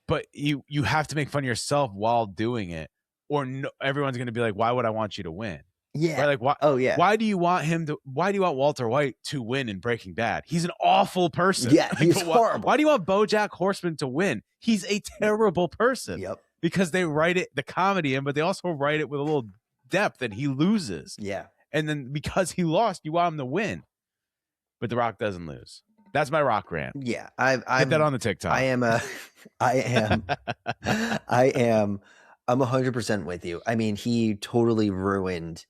But you have to make fun of yourself while doing it, or everyone's going to be like, why would I want you to win? Yeah. Right? Like, why? Oh, yeah. Why do you want Walter White to win in Breaking Bad? He's an awful person. Yeah, he's horrible. Why do you want BoJack Horseman to win? He's a terrible person. Yep. Because they write the comedy in, but they also write it with a little depth, and he loses. Yeah. And then because he lost, you want him to win. But The Rock doesn't lose. That's my Rock rant. Yeah, Get that on the TikTok. I'm 100% with you. I mean, he totally ruined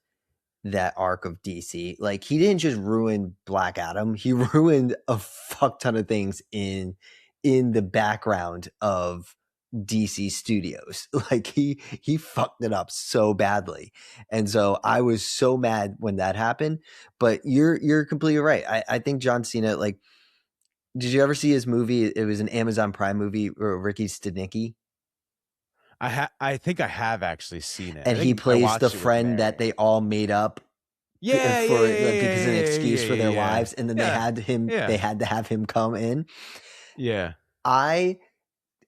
that arc of DC. Like, he didn't just ruin Black Adam. He ruined a fuck ton of things in the background of DC Studios. Like, he fucked it up so badly. And so I was so mad when that happened. But you're completely right. I think John Cena, like, did you ever see his movie? It was an Amazon Prime movie, Ricky Stenicki. I think I have actually seen it. And he plays the friend that they all made up. Because an excuse for their wives, and then they had to have him come in. Yeah. I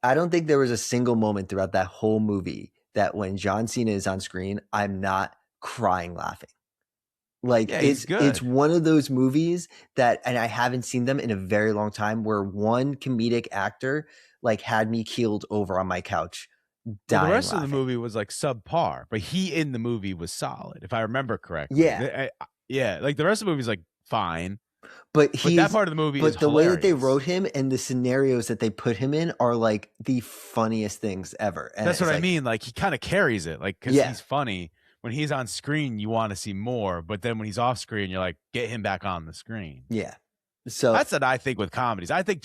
don't think there was a single moment throughout that whole movie that when John Cena is on screen, I'm not crying laughing. Like, it's one of those movies that, and I haven't seen them in a very long time, where one comedic actor like had me keeled over on my couch, Well, the dying rest of the laughing. movie was like subpar, but he in the movie was solid, if I remember correctly. Yeah. Yeah, like the rest of the movie's like fine, but that part of the movie is the way that they hilarious. wrote him and the scenarios that they put him in are like the funniest things ever. And that's what I mean. Like he kind of carries it, like because he's funny. When he's on screen, you want to see more, but then when he's off screen, you're like, get him back on the screen. Yeah. So that's what I think with comedies. I think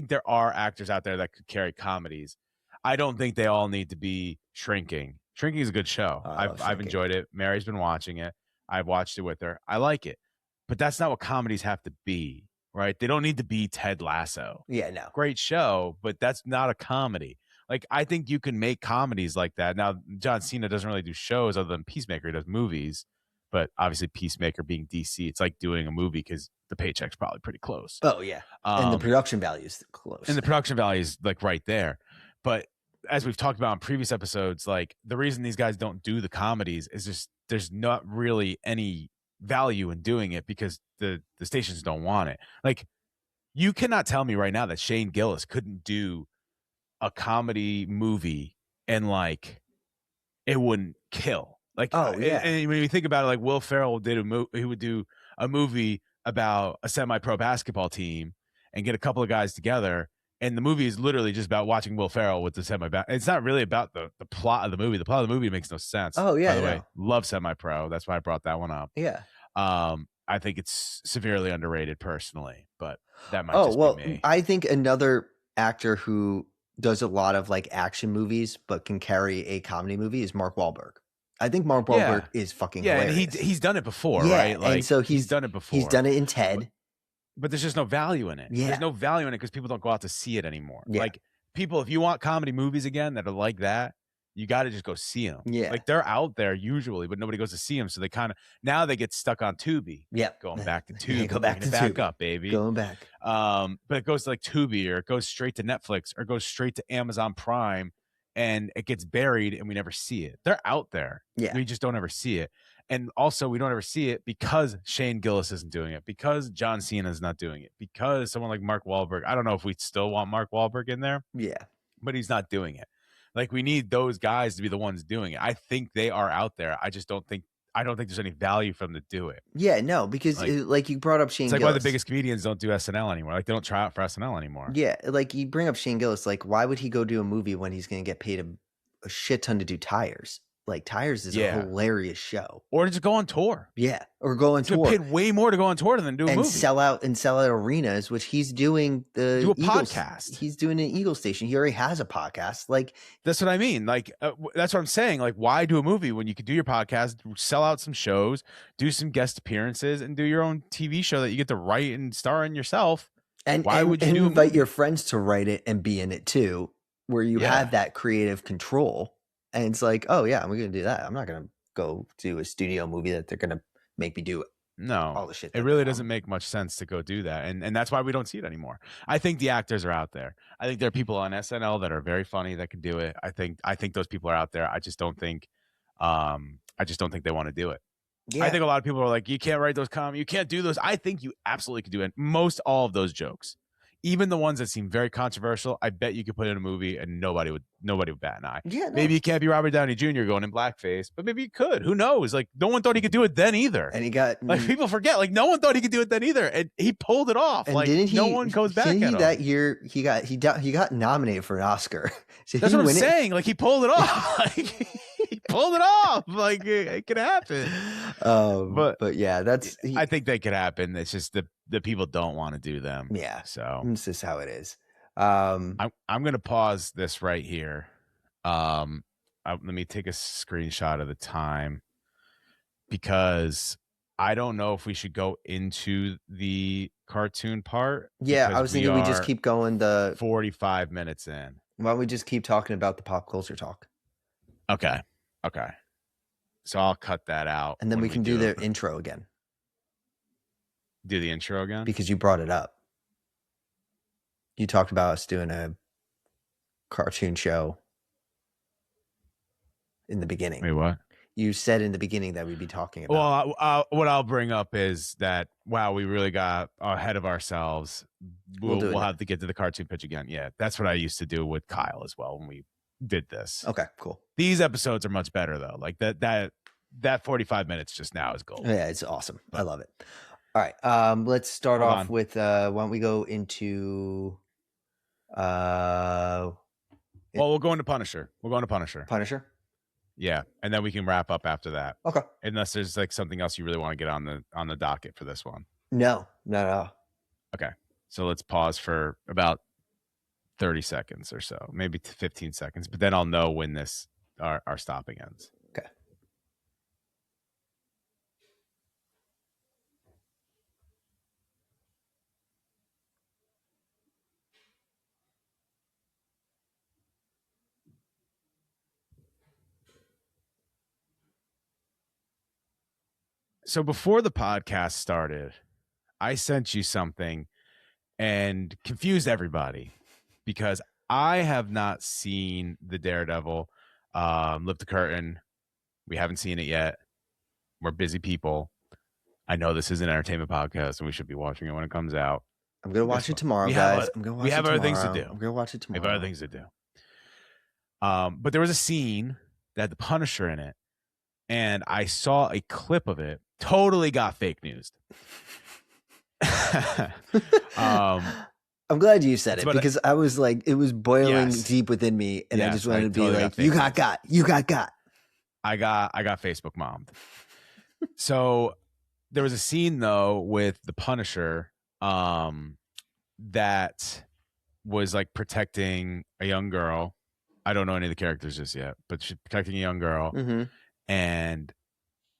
there are actors out there that could carry comedies. I don't think they all need to be Shrinking. Shrinking is a good show. I've enjoyed it. Mary's been watching it. I've watched it with her. I like it. But that's not what comedies have to be, right? They don't need to be Ted Lasso. Yeah, no. Great show, but that's not a comedy. Like, I think you can make comedies like that. Now, John Cena doesn't really do shows other than Peacemaker. He does movies. But obviously, Peacemaker being DC, it's like doing a movie because the paycheck's probably pretty close. Oh, yeah. And the production value is close. And the production value is like right there. But as we've talked about in previous episodes, like the reason these guys don't do the comedies is just there's not really any value in doing it because the stations don't want it. Like, you cannot tell me right now that Shane Gillis couldn't do a comedy movie and like it wouldn't kill. Like, oh yeah. And when you think about it, like Will Ferrell he would do a movie about a semi-pro basketball team and get a couple of guys together. And the movie is literally just about watching Will Ferrell with the semi-pro. It's not really about the plot of the movie. The plot of the movie makes no sense. Oh yeah. By the way, love semi-pro. That's why I brought that one up. Yeah. I think it's severely underrated personally, but that might just be me. I think another actor who does a lot of like action movies but can carry a comedy movie is Mark Wahlberg. I think Mark Wahlberg is fucking hilarious. And he's done it before, right? Like, and so he's done it before. He's done it in Ted. But there's just no value in it. Yeah. There's no value in it because people don't go out to see it anymore. Yeah. Like, people, if you want comedy movies again that are like that, you got to just go see them. Yeah. Like, they're out there usually, but nobody goes to see them. So they now they get stuck on Tubi. Yeah. Going back to Tubi. Go back to back Tubi. up, baby. Going back. But it goes to like Tubi or it goes straight to Netflix or it goes straight to Amazon Prime. And it gets buried and we never see it. They're out there. Yeah. We just don't ever see it. And also we don't ever see it because Shane Gillis isn't doing it, because John Cena is not doing it, because someone like Mark Wahlberg, I don't know if we still want Mark Wahlberg in there. Yeah. But he's not doing it. Like, we need those guys to be the ones doing it. I think they are out there. I don't think there's any value for them to do it. Yeah, no, because like you brought up Shane Gillis. It's like why the biggest comedians don't do SNL anymore. Like, they don't try out for SNL anymore. Yeah, like you bring up Shane Gillis. Like, why would he go do a movie when he's going to get paid a shit ton to do Tires? Like, Tires is a hilarious show. Or just go on tour. Yeah, or go on tour. Get paid way more to go on tour than do a movie. Sell out arenas, which he's doing. Do a podcast. He's doing an Eagle station. He already has a podcast. Like, that's what I mean. Like, that's what I'm saying. Like, why do a movie when you could do your podcast, sell out some shows, do some guest appearances, and do your own TV show that you get to write and star in yourself? And why would you invite your friends to write it and be in it too, where you have that creative control? And it's like, oh yeah, we're gonna do that. I'm not gonna go do a studio movie that they're gonna make me do all the shit. It really doesn't make much sense to go do that, and that's why we don't see it anymore. I think the actors are out there. I think there are people on SNL that are very funny that can do it. I think those people are out there. I just don't think they want to do it. Yeah. I think a lot of people are like, you can't write those comedy, you can't do those. I think you absolutely could do it. Most all of those jokes. Even the ones that seem very controversial, I bet you could put in a movie and nobody would bat an eye. Yeah, no. Maybe you can't be Robert Downey Jr. going in blackface, but maybe you could. Who knows? Like, no one thought he could do it then either. And he got like, people forget, like, no one thought he could do it then either, and he pulled it off. And like, no one goes back at him. That year he got nominated for an Oscar. That's what I'm saying. Like, he pulled it off. Like, he pulled it off. Like, it could happen. But yeah, I think that could happen. It's just the people don't want to do them. Yeah. So this is how it is. I'm gonna pause this right here. Let me take a screenshot of the time because I don't know if we should go into the cartoon part. Yeah, I was thinking we just keep going 45 minutes in. Why don't we just keep talking about the pop culture talk? Okay. So I'll cut that out. And then we can do the intro again. Do the intro again? Because you brought it up. You talked about us doing a cartoon show in the beginning. Wait, what? you said in the beginning that we'd be talking about. Well, what I'll bring up is that, wow, we really got ahead of ourselves. We'll have to get to the cartoon pitch again. Yeah, that's what I used to do with Kyle as well when we did this. Okay, cool. These episodes are much better though. Like that 45 minutes just now is gold. Yeah, it's awesome. I love it. All right, let's start off with why don't we go into well, we'll go into Punisher. Punisher? Yeah, and then we can wrap up after that. Okay. Unless there's like something else you really want to get on the docket for this one. No. Okay. So let's pause for about 30 seconds or so, maybe 15 seconds, but then I'll know when this our stopping ends. Okay. So before the podcast started, I sent you something and confused everybody because I have not seen the Daredevil. Lift the curtain. We haven't seen it yet. We're busy people. I know this is an entertainment podcast and we should be watching it when it comes out. I'm going to watch it tomorrow, guys. We have other things to do. I'm going to watch it tomorrow. We have other things to do. But there was a scene that had the Punisher in it, and I saw a clip of it. Totally got fake news. I'm glad you said it because I was like, it was boiling deep within me, and I just wanted to be like, you got got. I got Facebook mommed. So there was a scene though with the Punisher that was like protecting a young girl. I don't know any of the characters just yet, but she's protecting a young girl. Mm-hmm. And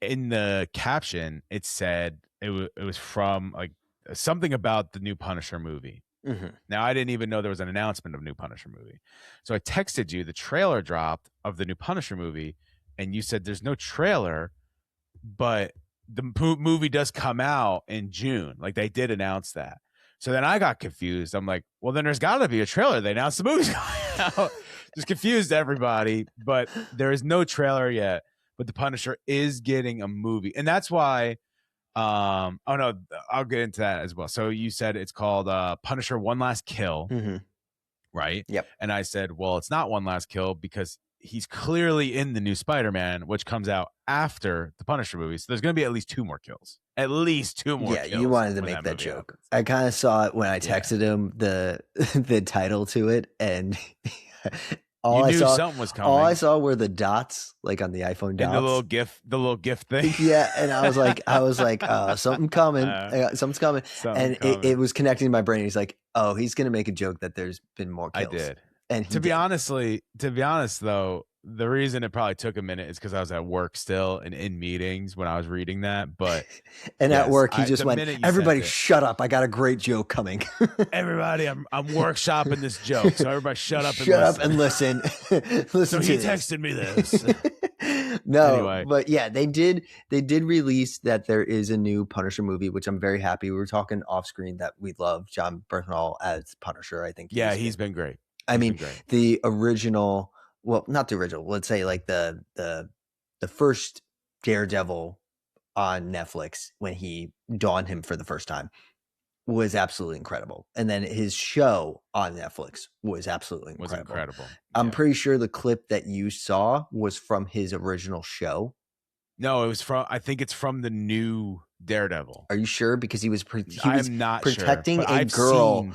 in the caption, it said it was from like something about the new Punisher movie. Mm-hmm. Now, I didn't even know there was an announcement of new Punisher movie. So I texted you, the trailer dropped of the new Punisher movie, and you said there's no trailer, but the movie does come out in June. Like they did announce that. So then I got confused. I'm like, well, then there's got to be a trailer. They announced the movie's coming out. Just confused everybody, but there is no trailer yet. But the Punisher is getting a movie, and that's why. Oh no, I'll get into that as well. So you said it's called Punisher: One Last Kill, right? Yep. And I said, well, it's not One Last Kill because he's clearly in the new Spider-Man, which comes out after the Punisher movie. So there's going to be at least 2 more kills. At least 2 more. Yeah, you wanted to make that joke. Happens. I kind of saw it when I texted him the title to it, and. All I saw, something was coming. All I saw were the dots, like on the iPhone dots. And the little GIF thing. Yeah, and I was like, something coming, something's coming, it was connecting to my brain. He's like, oh, he's gonna make a joke that there's been more kills. I did, and to be honest, though, the reason it probably took a minute is because I was at work still and in meetings when I was reading that. But and at work, he just went, everybody shut up. I got a great joke coming. Everybody, I'm workshopping this joke. So everybody shut up and listen. So he texted me this. No, anyway. But yeah, they did release that there is a new Punisher movie, which I'm very happy. We were talking off screen that we love John Bernthal as Punisher. I think he's been great. I mean, the original. Well, not the original. Let's say like the first Daredevil on Netflix when he donned him for the first time was absolutely incredible. And then his show on Netflix was absolutely incredible. I'm pretty sure the clip that you saw was from his original show. No, it was I think it's from the new Daredevil. Are you sure? Because he was I'm not protecting sure, a girl.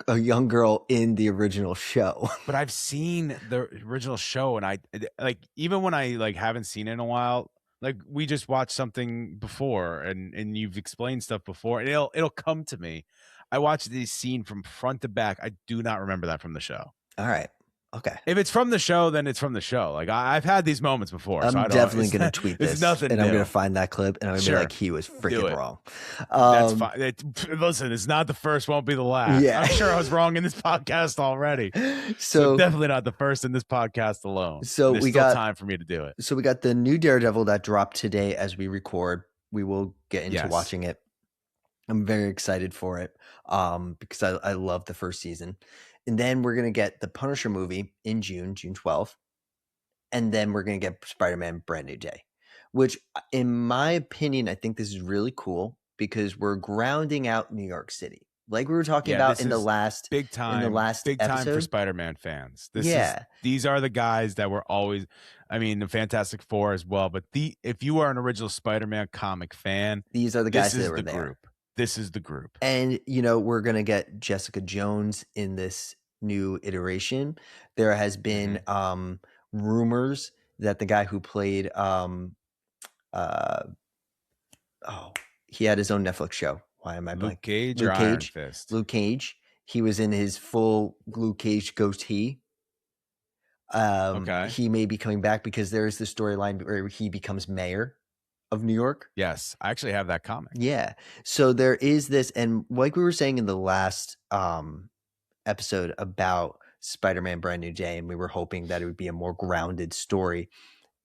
A young girl in the original show. But I've seen the original show, and I like, even when I like haven't seen it in a while, like we just watched something before and you've explained stuff before, and it'll come to me. I watched this scene from front to back. I do not remember that from the show. All right. Okay. If it's from the show, then it's from the show. Like I've had these moments before. I'm definitely going to tweet this. Nothing and new. I'm going to find that clip and I'm going to be like, he was freaking wrong. That's fine. Listen, it's not the first, won't be the last. Yeah. I'm sure I was wrong in this podcast already. So definitely not the first in this podcast alone. So there's still time for me to do it. So we got the new Daredevil that dropped today as we record. We will get into watching it. I'm very excited for it because I love the first season. And then we're going to get the Punisher movie in June 12th. and then we're going to get Spider-Man Brand New Day, which in my opinion, I think this is really cool because we're grounding out New York City. Like we were talking about in the last big time episode. for Spider-Man fans. Yeah. These are the guys that were always, I mean, the Fantastic Four as well. But if you are an original Spider-Man comic fan, these are the guys that were there. Group. This is the group. And, you know, we're going to get Jessica Jones in this new iteration. There has been rumors that the guy who played he had his own Netflix show. Why am I blanking? Luke Cage or Iron Fist? Luke Cage. He was in his full Luke Cage goatee. Okay. He may be coming back because there is the storyline where he becomes mayor of New York. Yes, I actually have that comic. Yeah. So there is this, and like we were saying in the last episode about Spider-Man Brand New Day, and we were hoping that it would be a more grounded story.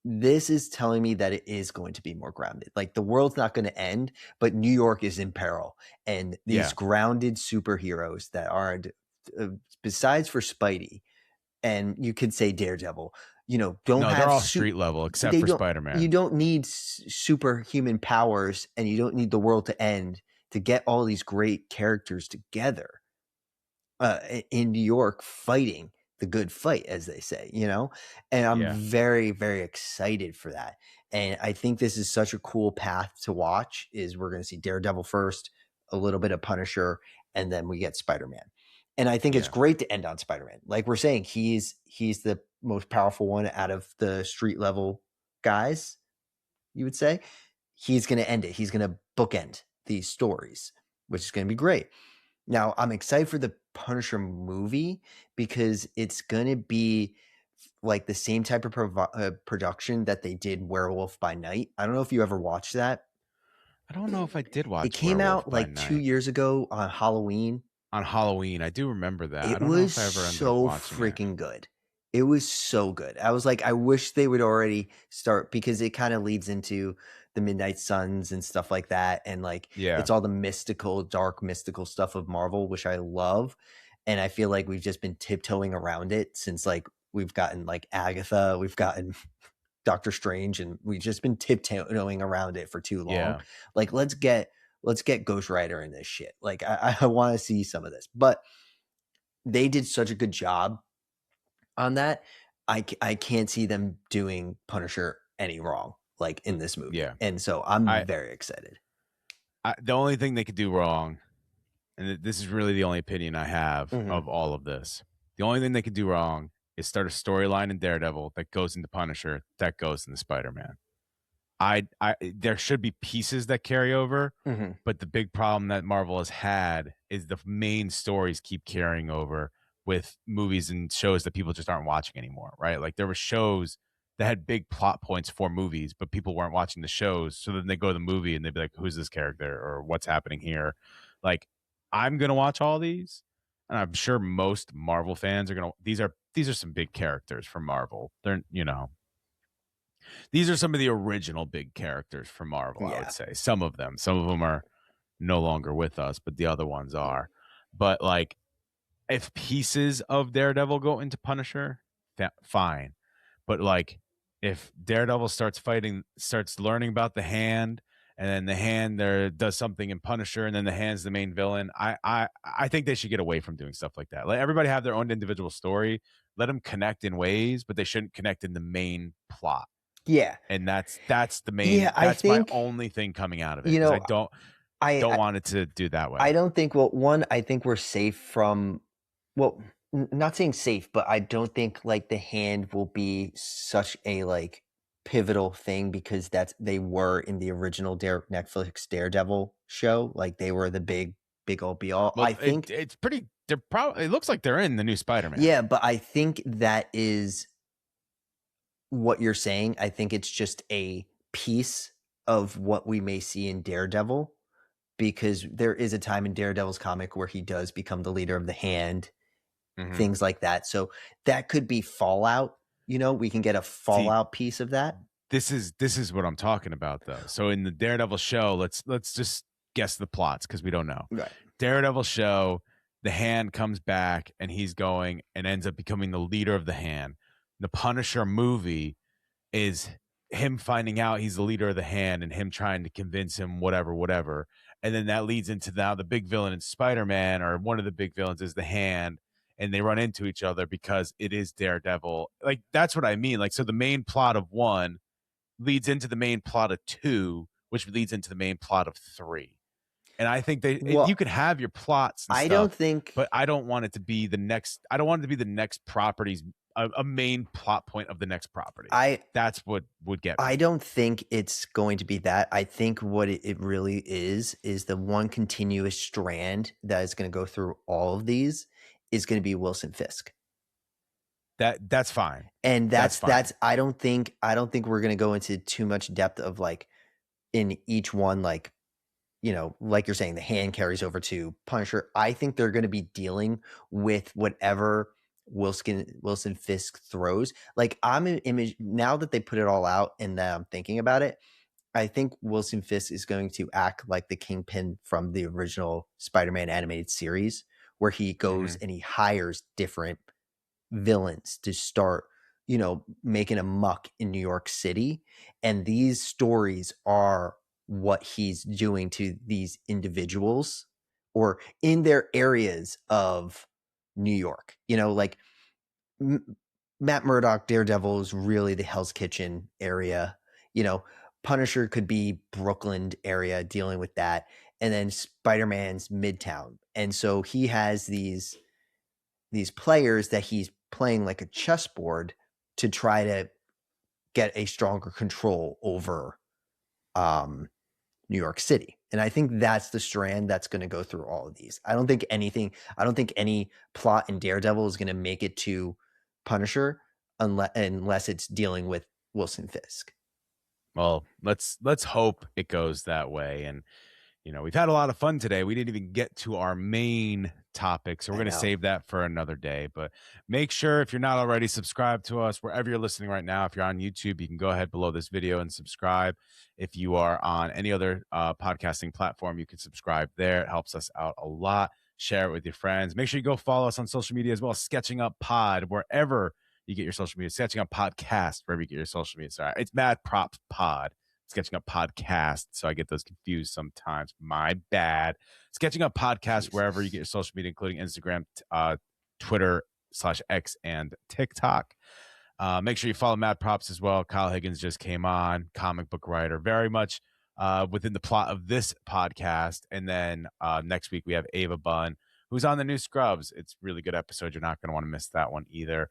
This is telling me that it is going to be more grounded. Like the world's not going to end, but New York is in peril. And these grounded superheroes that aren't, besides for Spidey, and you could say Daredevil, you know, they're all street level except for Spider-Man. You don't need superhuman powers, and you don't need the world to end to get all these great characters together in New York fighting the good fight, as they say, you know, and I'm very, very excited for that. And I think this is such a cool path to watch. Is we're going to see Daredevil first, a little bit of Punisher, and then we get Spider-Man. And I think it's great to end on Spider-Man. Like we're saying, he's the most powerful one out of the street level guys, you would say. He's going to end it. He's going to bookend these stories, which is going to be great. Now, I'm excited for the Punisher movie because it's going to be like the same type of production that they did Werewolf by Night. I don't know if you ever watched that. I don't know if I did watch it. It came out like 2 years ago on Halloween. On Halloween, I do remember that. It was so freaking good. It was so good. I was like, I wish they would already start because it kind of leads into the Midnight Suns and stuff like that. And like, it's all the mystical, dark, mystical stuff of Marvel, which I love. And I feel like we've just been tiptoeing around it since like we've gotten like Agatha, we've gotten Doctor Strange, and we've just been tiptoeing around it for too long. Yeah. Like, let's get Ghost Rider in this shit. Like, I want to see some of this, but they did such a good job on that. I can't see them doing Punisher any wrong, like in this movie. Yeah. And so I'm very excited. The only thing they could do wrong, and this is really the only opinion I have of all of this, the only thing they could do wrong is start a storyline in Daredevil that goes into Punisher, that goes into Spider-Man. There should be pieces that carry over, but the big problem that Marvel has had is the main stories keep carrying over with movies and shows that people just aren't watching anymore, right? Like there were shows that had big plot points for movies, but people weren't watching the shows. So then they go to the movie and they'd be like, who's this character or what's happening here? Like, I'm going to watch all these, and I'm sure most Marvel fans are going to, these are some big characters from Marvel. They're, you know, these are some of the original big characters from Marvel, I would say. Some of them are no longer with us, but the other ones are. But like, if pieces of Daredevil go into Punisher, fine. But like, if Daredevil starts learning about the Hand, and then the Hand there does something in Punisher, and then the Hand's the main villain, I think they should get away from doing stuff like that. Let everybody have their own individual story. Let them connect in ways, but they shouldn't connect in the main plot. Yeah. And that's the main, that's my only thing coming out of it. You know, I don't want it to do that way. I don't think, I think we're safe from, not saying safe, but I don't think like the Hand will be such a like pivotal thing because they were in the original Netflix Daredevil show. Like they were the big old be all. Well, I think it's pretty, it looks like they're in the new Spider-Man. Yeah, but I think that is what you're saying. I think it's just a piece of what we may see in Daredevil, because there is a time in Daredevil's comic where he does become the leader of the Hand, things like that. So that could be Fallout. You know, we can get a Fallout piece of that. This is what I'm talking about, though. So in the Daredevil show, let's just guess the plots because we don't know. Right. Daredevil show, the Hand comes back and he's going and ends up becoming the leader of the Hand. The Punisher movie, is him finding out he's the leader of the Hand and him trying to convince him whatever. And then that leads into now the big villain in Spider-Man, or one of the big villains is the Hand, and they run into each other because it is Daredevil. Like, that's what I mean. Like, so the main plot of 1 leads into the main plot of 2, which leads into the main plot of 3. And I think you could have your plots and stuff, but I don't want it to be the next. I don't want it to be the next property's a main plot point of the next property. That's what would get me. I don't think it's going to be that. I think what it really is the one continuous strand that is going to go through all of these is going to be Wilson Fisk. That's fine. And that's fine. I don't think we're going to go into too much depth of like in each one, like, you know, like you're saying, the Hand carries over to Punisher. I think they're going to be dealing with whatever Wilson Fisk throws. Like, I'm an image now that they put it all out and that I'm thinking about it. I think Wilson Fisk is going to act like the Kingpin from the original Spider-Man animated series, where he goes and he hires different villains to start, you know, making a muck in New York City. And these stories are what he's doing to these individuals or in their areas of New York. You know, like Matt Murdock, Daredevil is really the Hell's Kitchen area. You know, Punisher could be Brooklyn area dealing with that. And then Spider-Man's Midtown. And so he has these players that he's playing like a chessboard to try to get a stronger control over New York City. And I think that's the strand that's going to go through all of these. I don't think any plot in Daredevil is going to make it to Punisher unless it's dealing with Wilson Fisk. Well, let's hope it goes that way. And, you know, we've had a lot of fun today. We didn't even get to our main topic, so we're going to save that for another day. But make sure, if you're not already, subscribe to us wherever you're listening right now. If you're on YouTube, you can go ahead below this video and subscribe. If you are on any other podcasting platform, you can subscribe there. It helps us out a lot. Share it with your friends. Make sure you go follow us on social media as well. Sketching Up Pod, wherever you get your social media. Sketching Up Podcast, wherever you get your social media. Sorry, it's Mad Props Pod. Sketching Up Podcast, so I get those confused sometimes. My bad. Sketching Up Podcast, wherever you get your social media, including Instagram, Twitter /X, and TikTok. Make sure you follow Mad Props as well. Kyle Higgins just came on, comic book writer, very much within the plot of this podcast. And then next week we have Ava Bunn, who's on the new Scrubs. It's a really good episode. You're not going to want to miss that one either.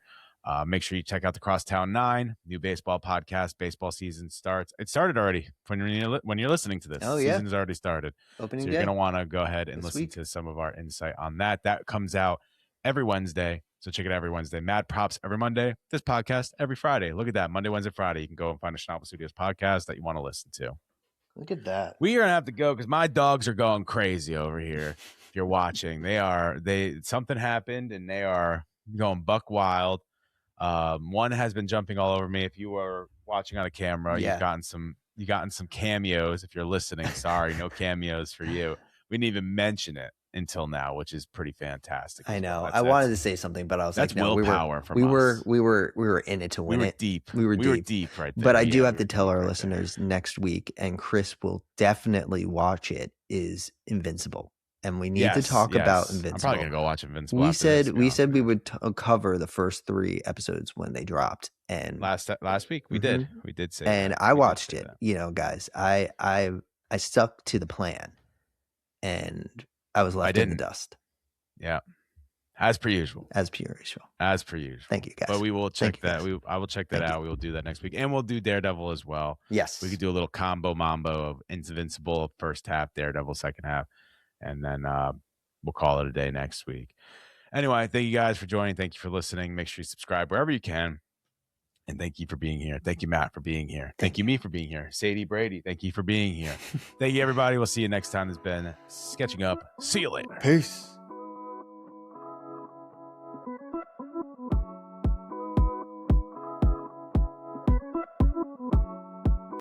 Make sure you check out the Crosstown 9 new baseball podcast. Baseball season starts. It started already when you're listening to this. Oh, yeah. Season has already started. Opening so you're going to want to go ahead and listen to some of our insight on that. That comes out every Wednesday. So check it out every Wednesday. Mad Props every Monday. This podcast every Friday. Look at that. Monday, Wednesday, Friday. You can go and find a Schnabel Studios podcast that you want to listen to. Look at that. We are going to have to go because my dogs are going crazy over here. If you're watching, something happened and they are going buck wild. One has been jumping all over me. If you are watching on a camera, you've gotten some cameos. If you're listening, sorry, no cameos for you. We didn't even mention it until now, which is pretty fantastic. I know. I wanted to say something, but I was like, no, willpower we were in it to win it. Deep. We were deep right there. But I do have to tell our listeners next week, and Chris will definitely watch it, is Invincible. And we need to talk about Invincible. I'm probably gonna go watch Invincible. We said we would cover the first 3 episodes when they dropped. And last week we did say. And I watched it. You know, guys, I stuck to the plan, and I was left in the dust. Yeah, as per usual. As per usual. Thank you, guys. But we will check that. I will check that out. We will do that next week, and we'll do Daredevil as well. Yes, we could do a little combo mambo of Invincible first half, Daredevil second half. And then we'll call it a day next week. Anyway, thank you guys for joining. Thank you for listening. Make sure you subscribe wherever you can. And thank you for being here. Thank you, Matt, for being here. Thank you, me, for being here. Sadie Brady, thank you for being here. Thank you, everybody. We'll see you next time. This has been Sketching Up. See you later. Peace.